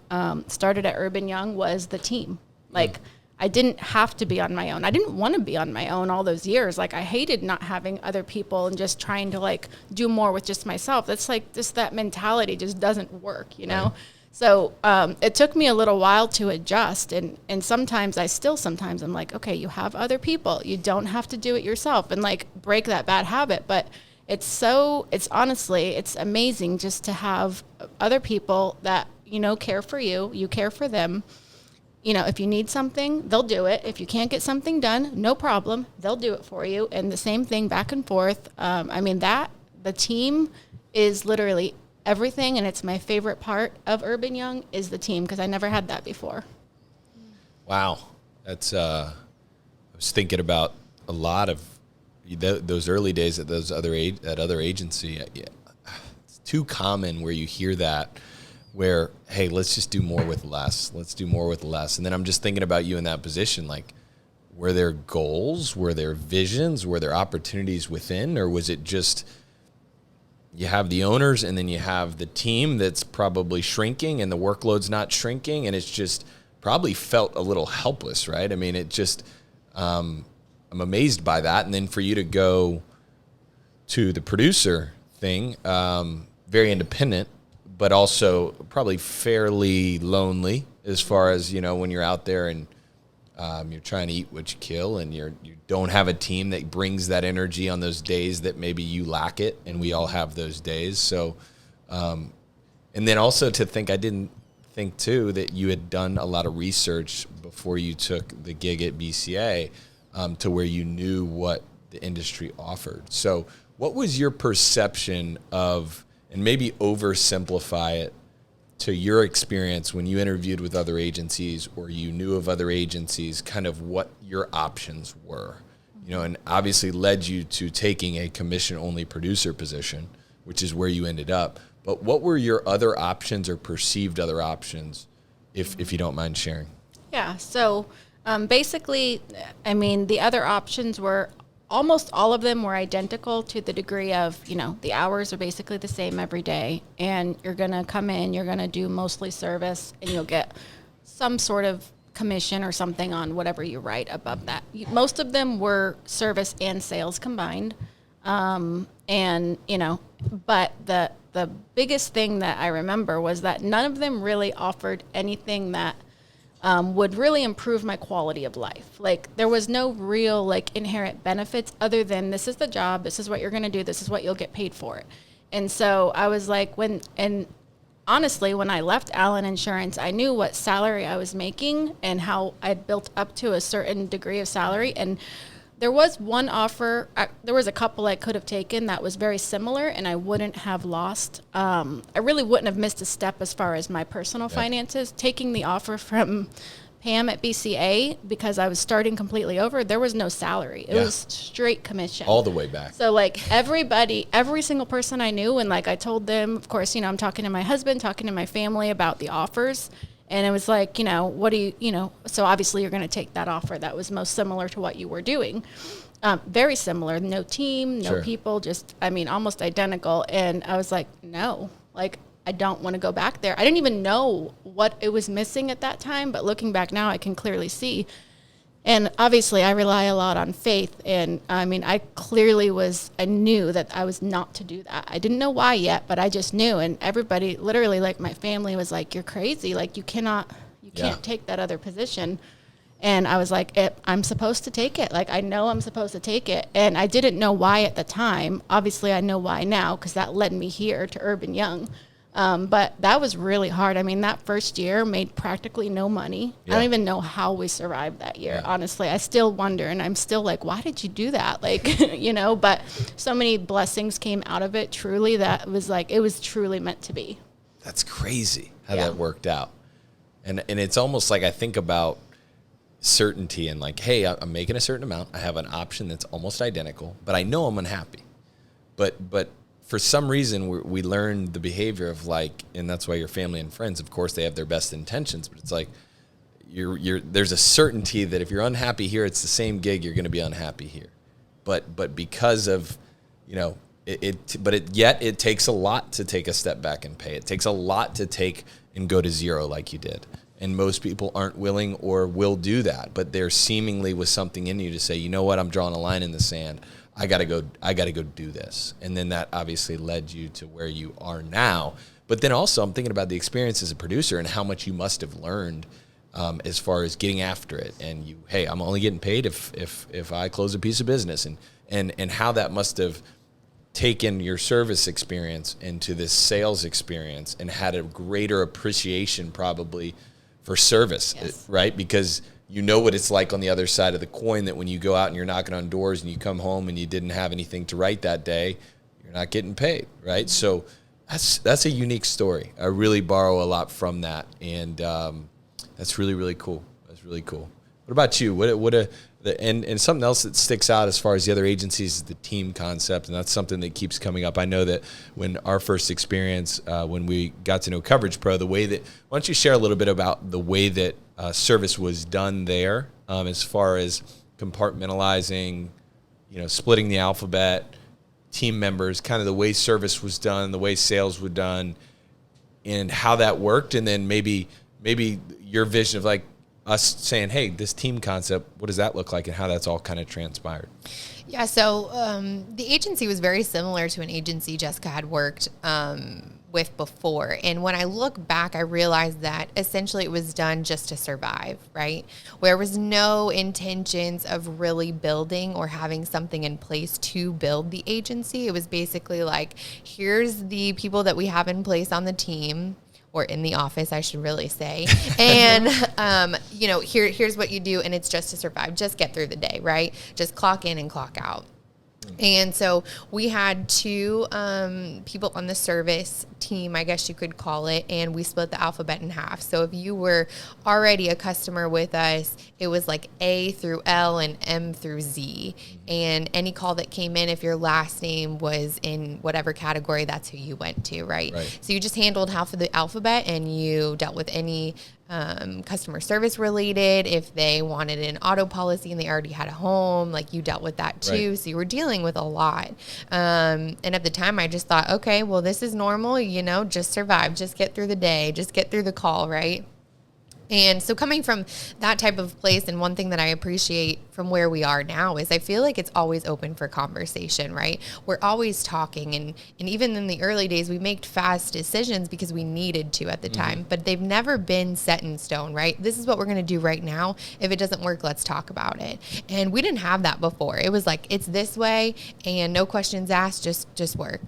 [SPEAKER 2] started at Urban Young was the team. Like, I didn't have to be on my own. I didn't want to be on my own all those years. Like I hated not having other people and just trying to like do more with just myself. That's like just that mentality just doesn't work, Right. So it took me a little while to adjust. And sometimes I'm like, okay, you have other people. You don't have to do it yourself and like break that bad habit. But it's honestly, it's amazing just to have other people that, care for you, you care for them. If you need something, they'll do it. If you can't get something done, no problem. They'll do it for you. And the same thing back and forth. The team is literally everything. And it's my favorite part of Urban Young is the team because I never had that before.
[SPEAKER 1] Wow. That's, I was thinking about a lot of those early days at that other agency. It's too common where you hear that. Where, hey, let's just do more with less. Let's do more with less. And then I'm just thinking about you in that position. Like, were there goals? Were there visions? Were there opportunities within? Or was it just you have the owners and then you have the team that's probably shrinking and the workload's not shrinking and it's just probably felt a little helpless, right? I mean, it just I'm amazed by that. And then for you to go to the producer thing, very independent, but also probably fairly lonely as far as, when you're out there and you're trying to eat what you kill and you don't have a team that brings that energy on those days that maybe you lack it, and we all have those days. So, and then also to think, I didn't think too that you had done a lot of research before you took the gig at BCA to where you knew what the industry offered. So what was your perception of, and maybe oversimplify it, to your experience when you interviewed with other agencies or you knew of other agencies, kind of what your options were, and obviously led you to taking a commission-only producer position, which is where you ended up. But what were your other options or perceived other options, if you don't mind sharing?
[SPEAKER 2] Yeah, so basically, I mean, the other options were, almost all of them were identical to the degree of, the hours are basically the same every day, and you're going to come in, you're going to do mostly service, and you'll get some sort of commission or something on whatever you write above that. Most of them were service and sales combined. But the biggest thing that I remember was that none of them really offered anything that would really improve my quality of life. Like, there was no real inherent benefits other than, this is the job, this is what you're going to do, this is what you'll get paid for it. And so I was like, honestly, when I left Allen Insurance, I knew what salary I was making and how I'd built up to a certain degree of salary. And there was one offer, there was a couple I could have taken that was very similar, and I wouldn't have lost. I really wouldn't have missed a step as far as my personal finances. Taking the offer from Pam at BCA, because I was starting completely over, there was no salary. It was straight commission.
[SPEAKER 1] All the way back.
[SPEAKER 2] So every single person I knew, and I told them, of course, I'm talking to my husband, talking to my family about the offers. And it was like, what do you, so obviously you're going to take that offer that was most similar to what you were doing. Very similar, no team, no people, just, almost identical. And I was like, no, I don't want to go back there. I didn't even know what it was missing at that time, but looking back now, I can clearly see. And obviously I rely a lot on faith. And I knew that I was not to do that. I didn't know why yet, but I just knew. And everybody, literally, my family was like, you're crazy. You can't take that other position. And I was like, I'm supposed to take it. I know I'm supposed to take it. And I didn't know why at the time. Obviously I know why now, because that led me here to Urban Young. But that was really hard. that first year made practically no money. I don't even know how we survived that year. Honestly, I still wonder, and I'm still like, why did you do that? But so many blessings came out of it, truly, that was it was truly meant to be.
[SPEAKER 1] That's crazy how that worked out. And it's almost like I think about certainty and hey, I'm making a certain amount. I have an option that's almost identical, but I know I'm unhappy. But for some reason, we learned the behavior of and that's why your family and friends, of course, they have their best intentions, but it's there's a certainty that if you're unhappy here, it's the same gig, you're going to be unhappy here. But because of, yet it takes a lot to take a step back and pay. It takes a lot to take and go to zero like you did. And most people aren't willing or will do that, but they're seemingly with something in you to say, you know what, I'm drawing a line in the sand. I gotta go do this. And then that obviously led you to where you are now. But then also I'm thinking about the experience as a producer and how much you must have learned as far as getting after it. And I'm only getting paid if I close a piece of business, and how that must have taken your service experience into this sales experience and had a greater appreciation probably for service, right? Because you know what it's like on the other side of the coin, that when you go out and you're knocking on doors and you come home and you didn't have anything to write that day, you're not getting paid, right? So that's a unique story. I really borrow a lot from that, and that's really, really cool. That's really cool. What about you? And something else that sticks out as far as the other agencies is the team concept, and that's something that keeps coming up. I know that when our first experience, when we got to know Coverage Pro, why don't you share a little bit about the way that service was done there, as far as compartmentalizing, splitting the alphabet, team members, kind of the way service was done, the way sales were done, and how that worked, and then maybe your vision of us saying, hey, this team concept, what does that look like, and how that's all kind of transpired?
[SPEAKER 3] Yeah, so the agency was very similar to an agency Jessica had worked with before. And when I look back, I realized that essentially it was done just to survive, right? There was no intentions of really building or having something in place to build the agency. It was basically here's the people that we have in place on the team, or in the office, I should really say. And, here's what you do, and it's just to survive. Just get through the day, right? Just clock in and clock out. And so we had two people on the service team, I guess you could call it, and we split the alphabet in half. So if you were already a customer with us, it was like A through L and M through Z. And any call that came in, if your last name was in whatever category, that's who you went to, right? So you just handled half of the alphabet, and you dealt with any customer service related. If they wanted an auto policy and they already had a home, like you dealt with that too. So you were dealing with a lot. And at the time I just thought, okay, well, this is normal, just survive, just get through the day, just get through the call. Right. And so coming from that type of place, and one thing that I appreciate from where we are now is I feel like it's always open for conversation, right? We're always talking. And even in the early days, we made fast decisions because we needed to at the time, but they've never been set in stone, right? This is what we're going to do right now. If it doesn't work, let's talk about it. And we didn't have that before. It was like, it's this way and no questions asked, just work,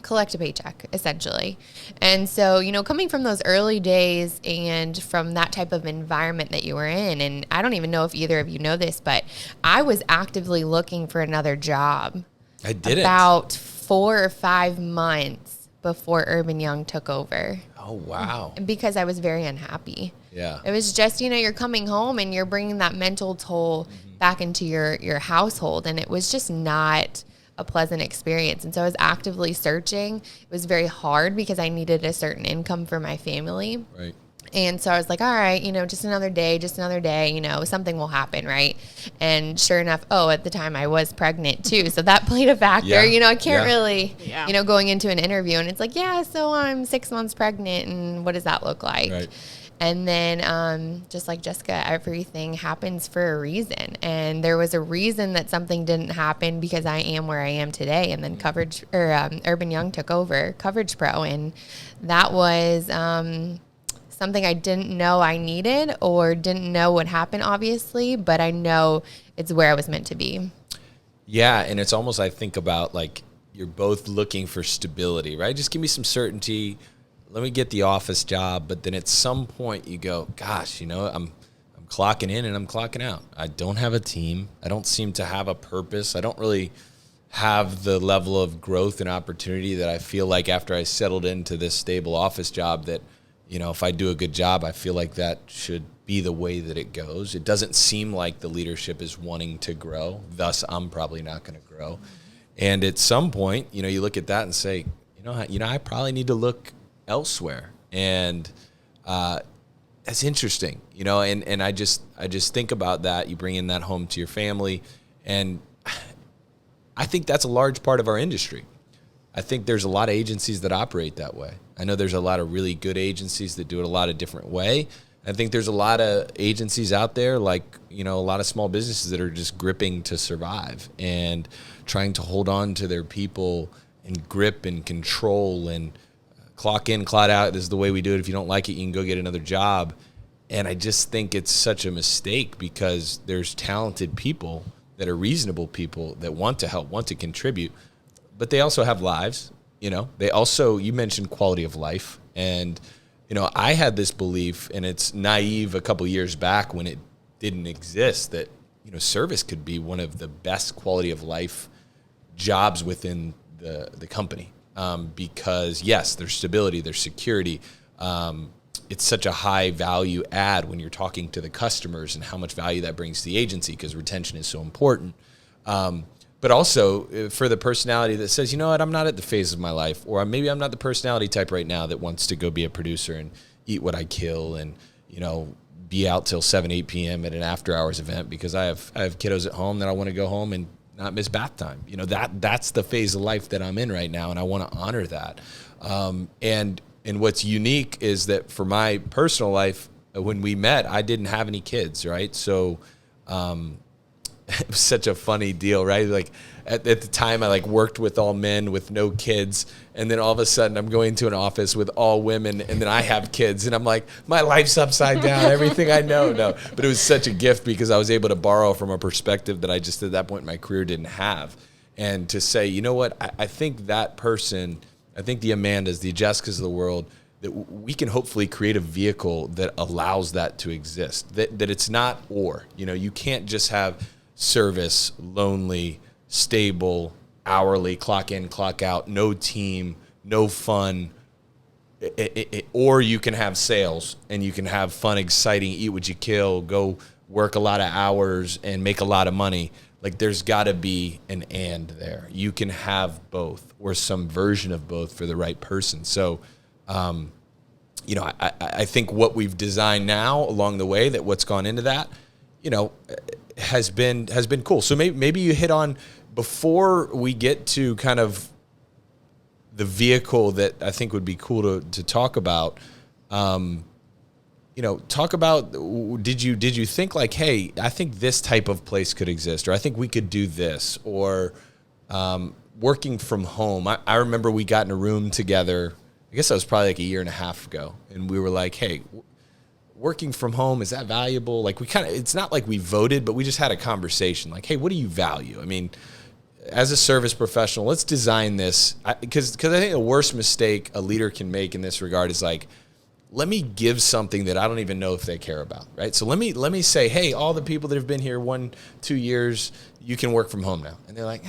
[SPEAKER 3] collect a paycheck, essentially. And so, coming from those early days and from that type of environment that you were in, and I don't even know if either of you know this, but I was actively looking for another job.
[SPEAKER 1] I didn't.
[SPEAKER 3] About 4 or 5 months before Urban Young took over.
[SPEAKER 1] Oh, wow.
[SPEAKER 3] Because I was very unhappy.
[SPEAKER 1] Yeah.
[SPEAKER 3] It was just, you're coming home and you're bringing that mental toll back into your household, and it was just not a pleasant experience. And so I was actively searching. It was very hard because I needed a certain income for my family.
[SPEAKER 1] Right.
[SPEAKER 3] And so I was like, all right, just another day, something will happen, right? And sure enough, at the time I was pregnant too. So that played a factor.
[SPEAKER 1] Yeah.
[SPEAKER 3] I can't really, going into an interview and it's like, so I'm 6 months pregnant, and what does that look like?
[SPEAKER 1] Right.
[SPEAKER 3] And then just like Jessica, everything happens for a reason. And there was a reason that something didn't happen because I am where I am today. And then Urban Young took over Coverage Pro. And that was something I didn't know I needed or didn't know would happen, obviously. But I know it's where I was meant to be.
[SPEAKER 1] Yeah, and it's almost, I think about like you're both looking for stability, right? Just give me some certainty. Let me get the office job. But then at some point you go, gosh, I'm clocking in and I'm clocking out. I don't have a team. I don't seem to have a purpose. I don't really have the level of growth and opportunity that I feel like after I settled into this stable office job that, if I do a good job, I feel like that should be the way that it goes. It doesn't seem like the leadership is wanting to grow. Thus, I'm probably not going to grow. And at some point, you look at that and say, I probably need to look elsewhere. And that's interesting, and I just think about that. You bring in that home to your family, and I think that's a large part of our industry. I think there's a lot of agencies that operate that way. I know there's a lot of really good agencies that do it a lot of different way. I think there's a lot of agencies out there, like, a lot of small businesses that are just gripping to survive and trying to hold on to their people and grip and control and clock in, clock out. This is the way we do it. If you don't like it, you can go get another job. And I just think it's such a mistake because there's talented people that are reasonable people that want to help, want to contribute, but they also have lives. They also, you mentioned quality of life. And, I had this belief, and it's naive a couple years back when it didn't exist, that, service could be one of the best quality of life jobs within the company. Because yes, there's stability, there's security. It's such a high value add when you're talking to the customers and how much value that brings to the agency because retention is so important. But also for the personality that says, I'm not at the phase of my life, or maybe I'm not the personality type right now that wants to go be a producer and eat what I kill and, be out till 7, 8 p.m. at an after hours event because I have kiddos at home that I want to go home and not miss bath time. That's the phase of life that I'm in right now, and I want to honor that. And what's unique is that for my personal life, when we met, I didn't have any kids, right? So it was such a funny deal, right? Like at the time, I worked with all men with no kids, and then all of a sudden, I'm going to an office with all women, and then I have kids, and I'm like, my life's upside down. Everything I know, no. But it was such a gift because I was able to borrow from a perspective that I just at that point in my career didn't have, and to say, you know what, I think that person, I think the Amandas, the Jessicas of the world, that we can hopefully create a vehicle that allows that to exist. That it's not or, you can't just have service, lonely, stable, hourly, clock in, clock out, no team, no fun. Or you can have sales and you can have fun, exciting, eat what you kill, go work a lot of hours and make a lot of money. Like, there's got to be an and there. You can have both or some version of both for the right person. So, you know, I think what we've designed now along the way, that what's gone into that, you know, has been cool. So maybe you hit on, before we get to kind of the vehicle that I think would be cool to talk about, you know, talk about, did you think like, hey, I think this type of place could exist, or I think we could do this, or working from home. I remember we got in a room together, I guess that was probably like a year and a half ago, and we were like, hey, working from home, is that valuable? Like, we kind of, it's not like we voted, but we just had a conversation like, hey, what do you value? I mean, as a service professional, let's design this, because I think the worst mistake a leader can make in this regard is like, let me give something that I don't even know if they care about, right? So let me say, hey, all the people that have been here 1-2 years, you can work from home now. And they're like,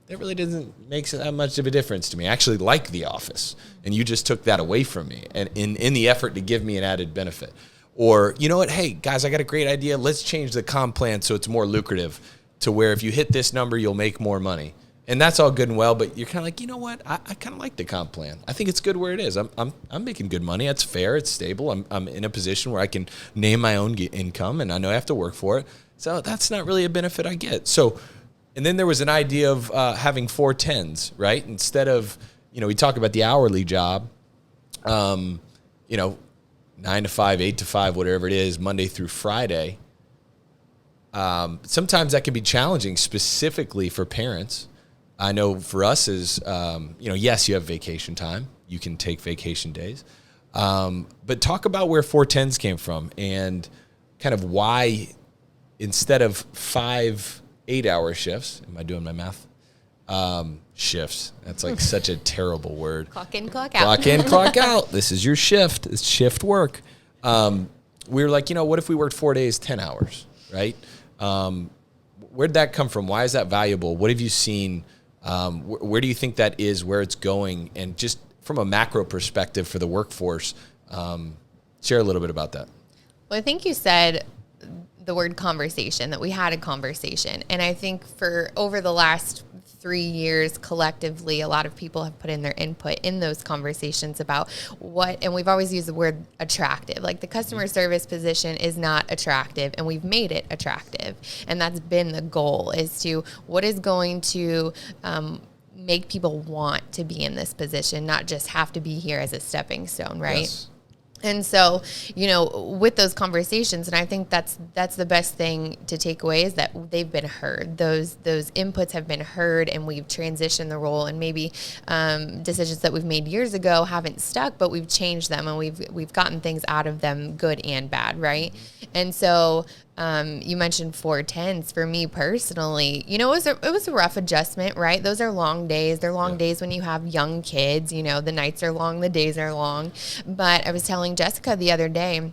[SPEAKER 1] that really doesn't make that much of a difference to me. I actually like the office, and you just took that away from me, and in the effort to give me an added benefit. Or, you know what, hey, guys, I got a great idea. Let's change the comp plan so it's more lucrative, to where if you hit this number, you'll make more money. And that's all good and well, but you're kind of like, you know what? I kind of like the comp plan. I think it's good where it is. I'm making good money. It's fair. It's stable. I'm in a position where I can name my own income, and I know I have to work for it. So that's not really a benefit I get. So, and then there was an idea of having 410s, right? Instead of, you know, we talk about the hourly job, you know, 9 to 5, 8 to 5, whatever it is, Monday through Friday. Sometimes that can be challenging, specifically for parents. I know for us is, you know, yes, you have vacation time. You can take vacation days. But talk about where 410s came from, and kind of why, instead of 5 8-hour shifts, am I doing my math? Shifts. That's like such a terrible word.
[SPEAKER 3] Clock in, clock out.
[SPEAKER 1] Clock in, clock out. This is your shift. It's shift work. We were like, you know, what if we worked 4 days, 10 hours, right? Where'd that come from? Why is that valuable? What have you seen? Where do you think that is, where it's going? And just from a macro perspective for the workforce, share a little bit about that.
[SPEAKER 3] Well, I think you said the word conversation, that we had a conversation. And I think for over the last 3 years, collectively, a lot of people have put in their input in those conversations about what, and we've always used the word attractive. Like, the customer service position is not attractive, and we've made it attractive. And that's been the goal, is to, what is going to make people want to be in this position, not just have to be here as a stepping stone, right?
[SPEAKER 1] Yes.
[SPEAKER 3] And so, you know, with those conversations, and I think that's the best thing to take away, is that they've been heard. Those inputs have been heard, and we've transitioned the role, and maybe decisions that we've made years ago haven't stuck, but we've changed them, and we've gotten things out of them, good and bad, right? And so you mentioned 410s. For me personally, you know, it was a rough adjustment, right? Those are long days. They're long days when you have young kids. You know, the nights are long, the days are long. But I was telling Jessica the other day,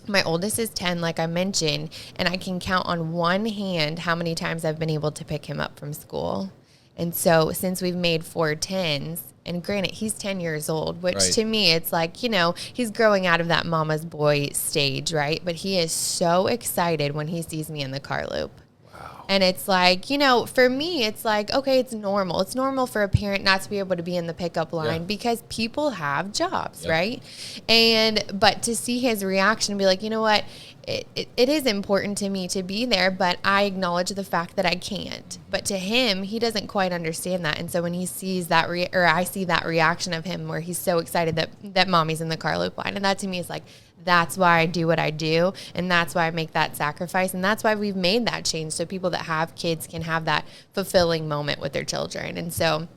[SPEAKER 3] my oldest is 10, like I mentioned, and I can count on one hand how many times I've been able to pick him up from school. And so since we've made 410s, and granted, he's 10 years old, which to me, it's like, you know, he's growing out of that mama's boy stage, right? But he is so excited when he sees me in the car loop. Wow. And it's like, you know, for me, it's like, okay, it's normal. It's normal for a parent not to be able to be in the pickup line because people have jobs, right? But to see his reaction and be like, you know what? It is important to me to be there, but I acknowledge the fact that I can't. But to him, he doesn't quite understand that. And so when he sees that, or I see that reaction of him where he's so excited that mommy's in the car loop line. And that to me is like, that's why I do what I do. And that's why I make that sacrifice. And that's why we've made that change, so people that have kids can have that fulfilling moment with their children. And so,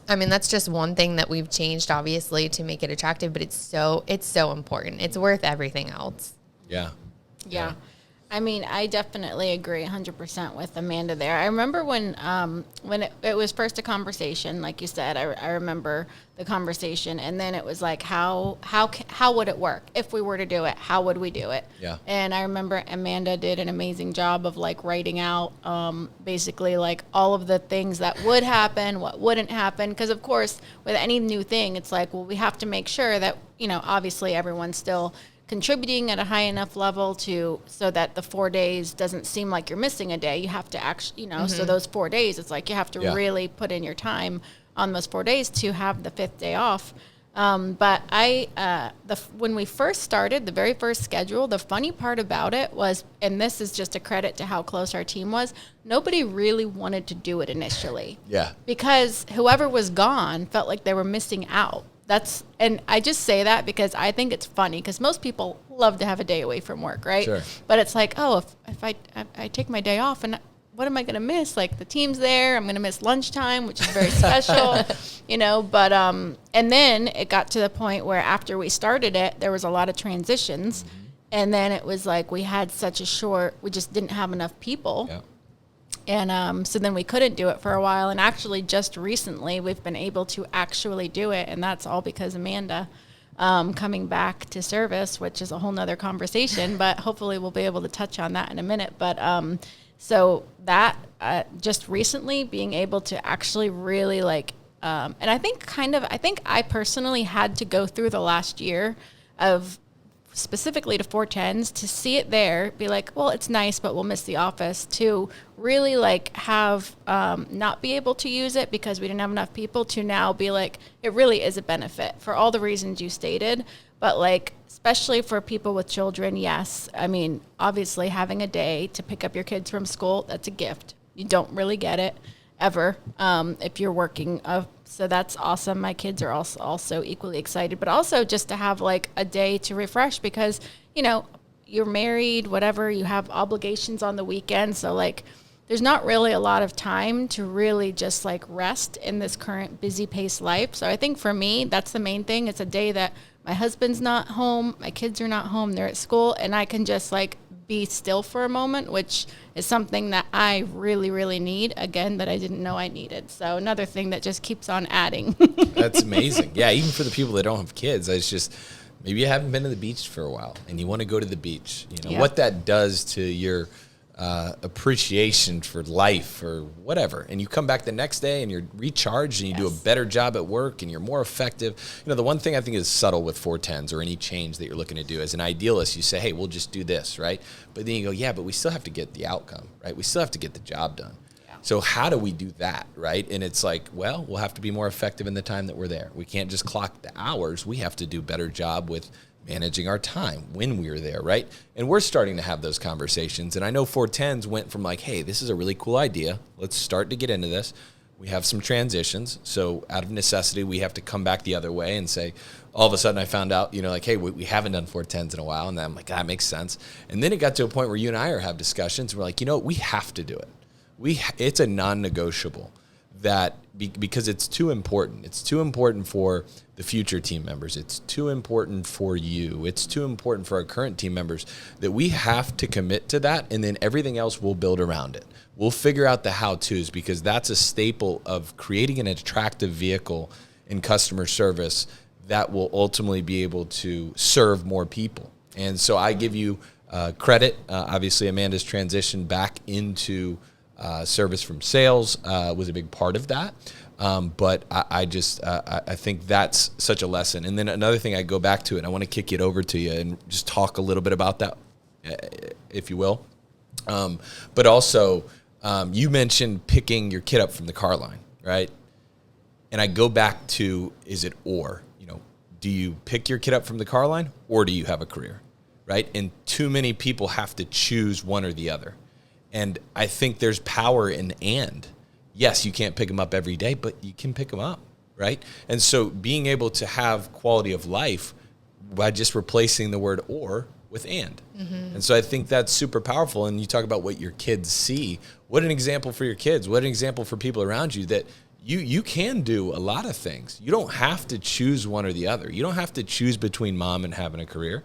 [SPEAKER 3] I mean, that's just one thing that we've changed, obviously, to make it attractive, but it's so important. It's worth everything else.
[SPEAKER 1] Yeah.
[SPEAKER 2] Yeah. I mean, I definitely agree 100% with Amanda there. I remember when it was first a conversation, like you said, I remember the conversation, and then it was like, how would it work if we were to do it? How would we do it?
[SPEAKER 1] Yeah.
[SPEAKER 2] And I remember Amanda did an amazing job of like writing out basically like all of the things that would happen, what wouldn't happen, because of course with any new thing, it's like, well, we have to make sure that, you know, obviously everyone's still contributing at a high enough level so that the 4 days doesn't seem like you're missing a day. You have to actually, you know, so those 4 days, it's like you have to really put in your time on those 4 days to have the 5th day off. But when we first started, the very first schedule, the funny part about it was, and this is just a credit to how close our team was, nobody really wanted to do it initially.
[SPEAKER 1] Yeah.
[SPEAKER 2] Because whoever was gone felt like they were missing out. And I just say that because I think it's funny because most people love to have a day away from work, right?
[SPEAKER 1] Sure.
[SPEAKER 2] But it's like, oh, if I take my day off, and what am I going to miss? Like the team's there, I'm going to miss lunchtime, which is very special, you know. But and then it got to the point where after we started it, there was a lot of transitions, and then it was like we just didn't have enough people.
[SPEAKER 1] Yeah.
[SPEAKER 2] And so then we couldn't do it for a while. And actually just recently we've been able to actually do it. And that's all because Amanda coming back to service, which is a whole nother conversation. But hopefully we'll be able to touch on that in a minute. But so that just recently being able to actually really like, and I think I personally had to go through the last year of specifically to 410s to see it there, be like, well, it's nice, but we'll miss the office, to really like have not be able to use it because we didn't have enough people, to now be like, it really is a benefit for all the reasons you stated. But like, especially for people with children, yes. I mean, obviously having a day to pick up your kids from school, that's a gift. You don't really get it ever if you're working. So that's awesome. My kids are also equally excited, but also just to have like a day to refresh because, you know, you're married, whatever, you have obligations on the weekend. So like, there's not really a lot of time to really just like rest in this current busy paced life. So I think for me, that's the main thing. It's a day that my husband's not home, my kids are not home, they're at school, and I can just like be still for a moment, which is something that I really, really need, again, that I didn't know I needed. So another thing that just keeps on adding.
[SPEAKER 1] That's amazing. Yeah, even for the people that don't have kids, it's just, maybe you haven't been to the beach for a while and you want to go to the beach. You know, what that does to your appreciation for life or whatever. And you come back the next day and you're recharged and you do a better job at work and you're more effective. You know, the one thing I think is subtle with 410s or any change that you're looking to do, as an idealist, you say, hey, we'll just do this, right? But then you go, yeah, but we still have to get the outcome, right? We still have to get the job done. Yeah. So how do we do that, right? And it's like, well, we'll have to be more effective in the time that we're there. We can't just clock the hours. We have to do a better job with managing our time when we were there, right? And we're starting to have those conversations. And I know 410s went from like, hey, this is a really cool idea. Let's start to get into this. We have some transitions. So out of necessity, we have to come back the other way and say, all of a sudden I found out, you know, like, hey, we haven't done 410s in a while. And then I'm like, that makes sense. And then it got to a point where you and I have discussions. And we're like, you know, we have to do it. It's a non-negotiable that because it's too important. It's too important for the future team members. It's too important for you. It's too important for our current team members that we have to commit to that, and then everything else we'll build around it. We'll figure out the how-tos because that's a staple of creating an attractive vehicle in customer service that will ultimately be able to serve more people. And so I give you credit. Obviously, Amanda's transition back into service from sales was a big part of that. But I think that's such a lesson. And then another thing I go back to, and I want to kick it over to you and just talk a little bit about that, if you will. But also, you mentioned picking your kid up from the car line, right? And I go back to, is it or? You know, do you pick your kid up from the car line or do you have a career, right? And too many people have to choose one or the other. And I think there's power in and. Yes, you can't pick them up every day, but you can pick them up, right? And so being able to have quality of life by just replacing the word or with and. Mm-hmm. And so I think that's super powerful. And you talk about what your kids see. What an example for your kids. What an example for people around you that you can do a lot of things. You don't have to choose one or the other. You don't have to choose between mom and having a career.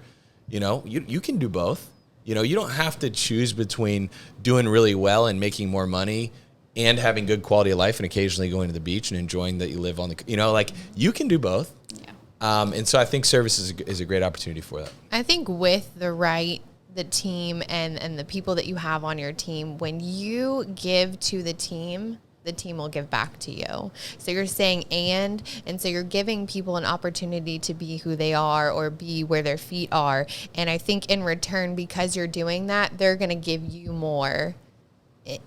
[SPEAKER 1] You know, you can do both. You know, you don't have to choose between doing really well and making more money and having good quality of life and occasionally going to the beach and enjoying that you live on the, you know, like you can do both. Yeah. And so I think service is a great opportunity for that.
[SPEAKER 3] I think with the team and the people that you have on your team, when you give to the team will give back to you. So you're saying and so you're giving people an opportunity to be who they are or be where their feet are. And I think in return, because you're doing that, they're going to give you more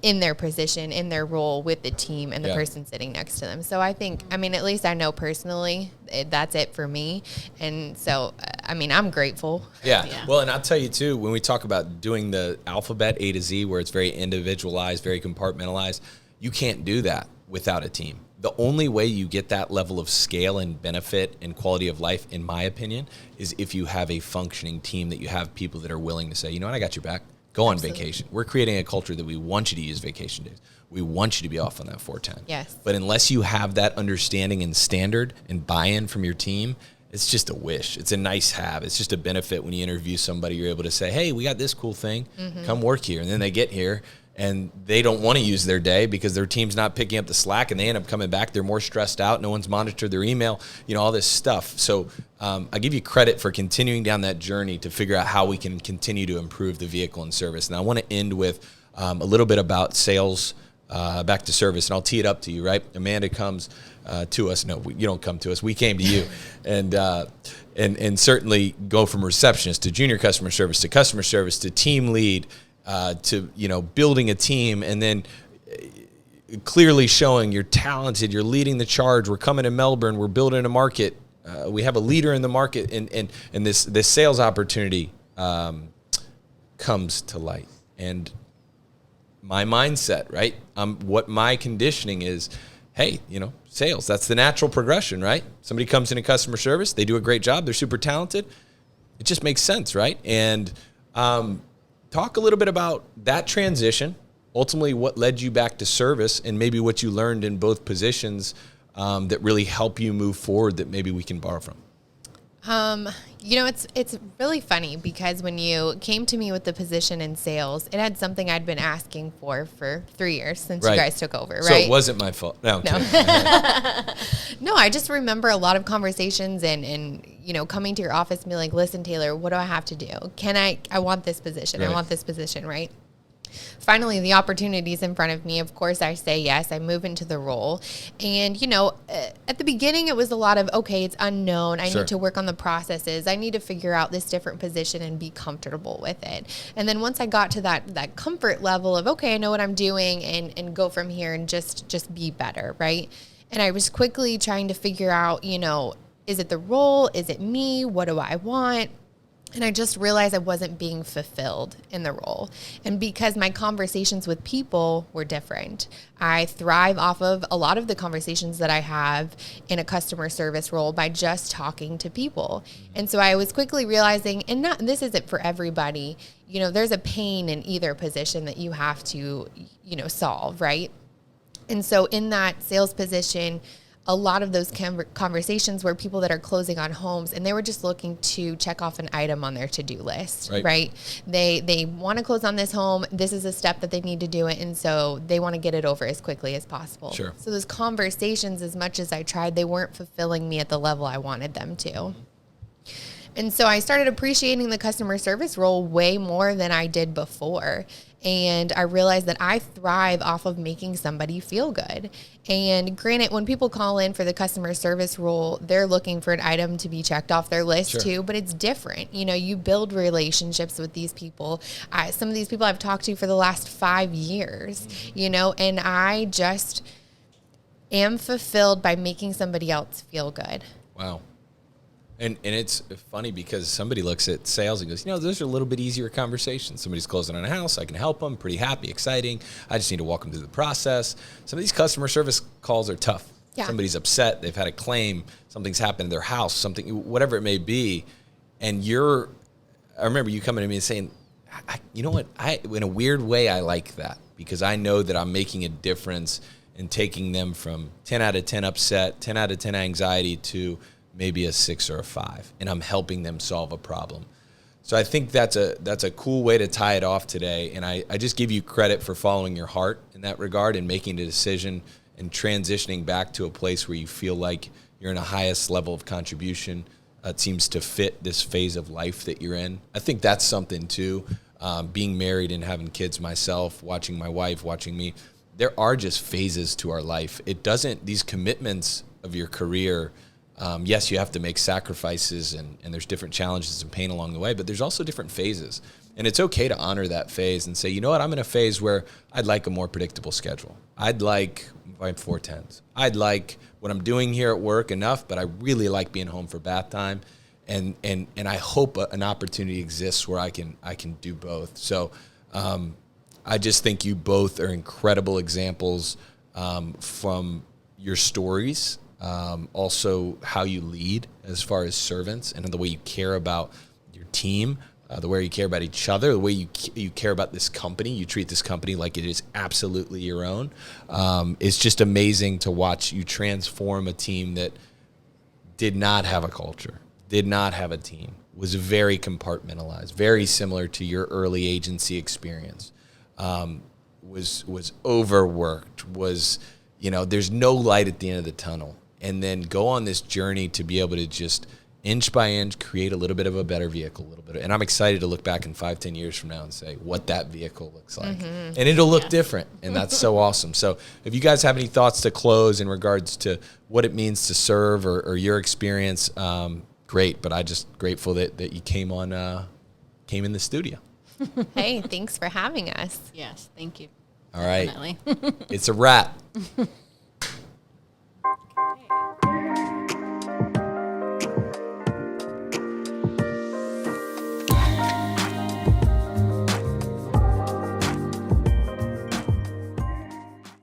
[SPEAKER 3] in their position, in their role with the team and the person sitting next to them. So I think, I mean, at least I know personally that's it for me. And so, I mean, I'm grateful.
[SPEAKER 1] Yeah. Well, and I'll tell you too, when we talk about doing the alphabet A to Z, where it's very individualized, very compartmentalized, you can't do that without a team. The only way you get that level of scale and benefit and quality of life, in my opinion, is if you have a functioning team, that you have people that are willing to say, you know what, I got your back. Go on vacation. We're creating a culture that we want you to use vacation days. We want you to be off on that 410.
[SPEAKER 3] Yes.
[SPEAKER 1] But unless you have that understanding and standard and buy-in from your team, it's just a wish. It's a nice have. It's just a benefit when you interview somebody. You're able to say, hey, we got this cool thing. Come work here. And then they get here and they don't want to use their day because their team's not picking up the slack, and they end up coming back. They're more stressed out. No one's monitored their email, you know, all this stuff. So I give you credit for continuing down that journey to figure out how we can continue to improve the vehicle and service. And I want to end with a little bit about sales back to service, and I'll tee it up to you, right? Amanda comes to us. No, you don't come to us. We came to you. And certainly go from receptionist to junior customer service to team lead, to, you know, building a team, and then clearly showing you're talented, you're leading the charge. We're coming to Melbourne, we're building a market. We have a leader in the market, and this sales opportunity comes to light. And my mindset, right? What my conditioning is, hey, you know, sales, that's the natural progression, right? Somebody comes into customer service, they do a great job, they're super talented. It just makes sense, right? And talk a little bit about that transition, ultimately what led you back to service, and maybe what you learned in both positions that really help you move forward that maybe we can borrow from.
[SPEAKER 3] You know, it's really funny because when you came to me with the position in sales, it had something I'd been asking for 3 years since you guys took over, right?
[SPEAKER 1] So it wasn't my fault. No.
[SPEAKER 3] No, I just remember a lot of conversations and, you know, coming to your office and being like, listen, Taylor, what do I have to do? I want this position. I want this position, right? Finally, the opportunity's in front of me. Of course, I say yes. I move into the role. And, you know, at the beginning, it was a lot of, okay, it's unknown. I need to work on the processes. I need to figure out this different position and be comfortable with it. And then once I got to that comfort level of, okay, I know what I'm doing, and go from here and just be better, right? And I was quickly trying to figure out, you know, is it the role? Is it me? What do I want? And I just realized I wasn't being fulfilled in the role. And because my conversations with people were different, I thrive off of a lot of the conversations that I have in a customer service role by just talking to people. And so I was quickly realizing, this isn't for everybody, you know, there's a pain in either position that you have to, you know, solve, right? And so in that sales position, a lot of those conversations were people that are closing on homes, and they were just looking to check off an item on their to-do list, right? They want to close on this home. This is a step that they need to do it, and so they want to get it over as quickly as possible.
[SPEAKER 1] Sure.
[SPEAKER 3] So those conversations, as much as I tried, they weren't fulfilling me at the level I wanted them to. And so I started appreciating the customer service role way more than I did before. And I realized that I thrive off of making somebody feel good. And granted, when people call in for the customer service role, they're looking for an item to be checked off their list too, but it's different. You know, you build relationships with these people. Some of these people I've talked to for the last 5 years, you know, and I just am fulfilled by making somebody else feel good.
[SPEAKER 1] Wow. And it's funny because somebody looks at sales and goes, you know, those are a little bit easier conversations. Somebody's closing on a house. I can help them. Pretty happy, exciting. I just need to walk them through the process. Some of these customer service calls are tough. Yeah. Somebody's upset. They've had a claim. Something's happened in their house, something, whatever it may be. And I remember you coming to me and saying, you know what? In a weird way, I like that because I know that I'm making a difference in taking them from 10 out of 10 upset, 10 out of 10 anxiety to maybe a 6 or a 5, and I'm helping them solve a problem. So I think that's a cool way to tie it off today. And I just give you credit for following your heart in that regard and making a decision and transitioning back to a place where you feel like you're in the highest level of contribution. It seems to fit this phase of life that you're in. I think that's something too. Being married and having kids myself, watching my wife, watching me, there are just phases to our life. These commitments of your career, yes, you have to make sacrifices and there's different challenges and pain along the way, but there's also different phases. And it's okay to honor that phase and say, you know what, I'm in a phase where I'd like a more predictable schedule. I'd like my 410s. I'd like what I'm doing here at work enough, but I really like being home for bath time. And I hope an opportunity exists where I can do both. So I just think you both are incredible examples from your stories, also how you lead as far as servants and the way you care about your team, the way you care about each other, the way you care about this company. You treat this company like it is absolutely your own. It's just amazing to watch you transform a team that did not have a culture, did not have a team, was very compartmentalized, very similar to your early agency experience, was overworked, there's no light at the end of the tunnel. And then go on this journey to be able to just inch by inch create a little bit of a better vehicle, and I'm excited to look back in 5-10 years from now and say what that vehicle looks like. And it'll look different, and that's so awesome. So if you guys have any thoughts to close in regards to what it means to serve or your experience, great. But I just grateful that you came in the studio.
[SPEAKER 3] Hey, thanks for having us.
[SPEAKER 2] Yes, thank you.
[SPEAKER 1] All right.
[SPEAKER 2] Definitely.
[SPEAKER 1] It's a wrap.
[SPEAKER 2] Okay.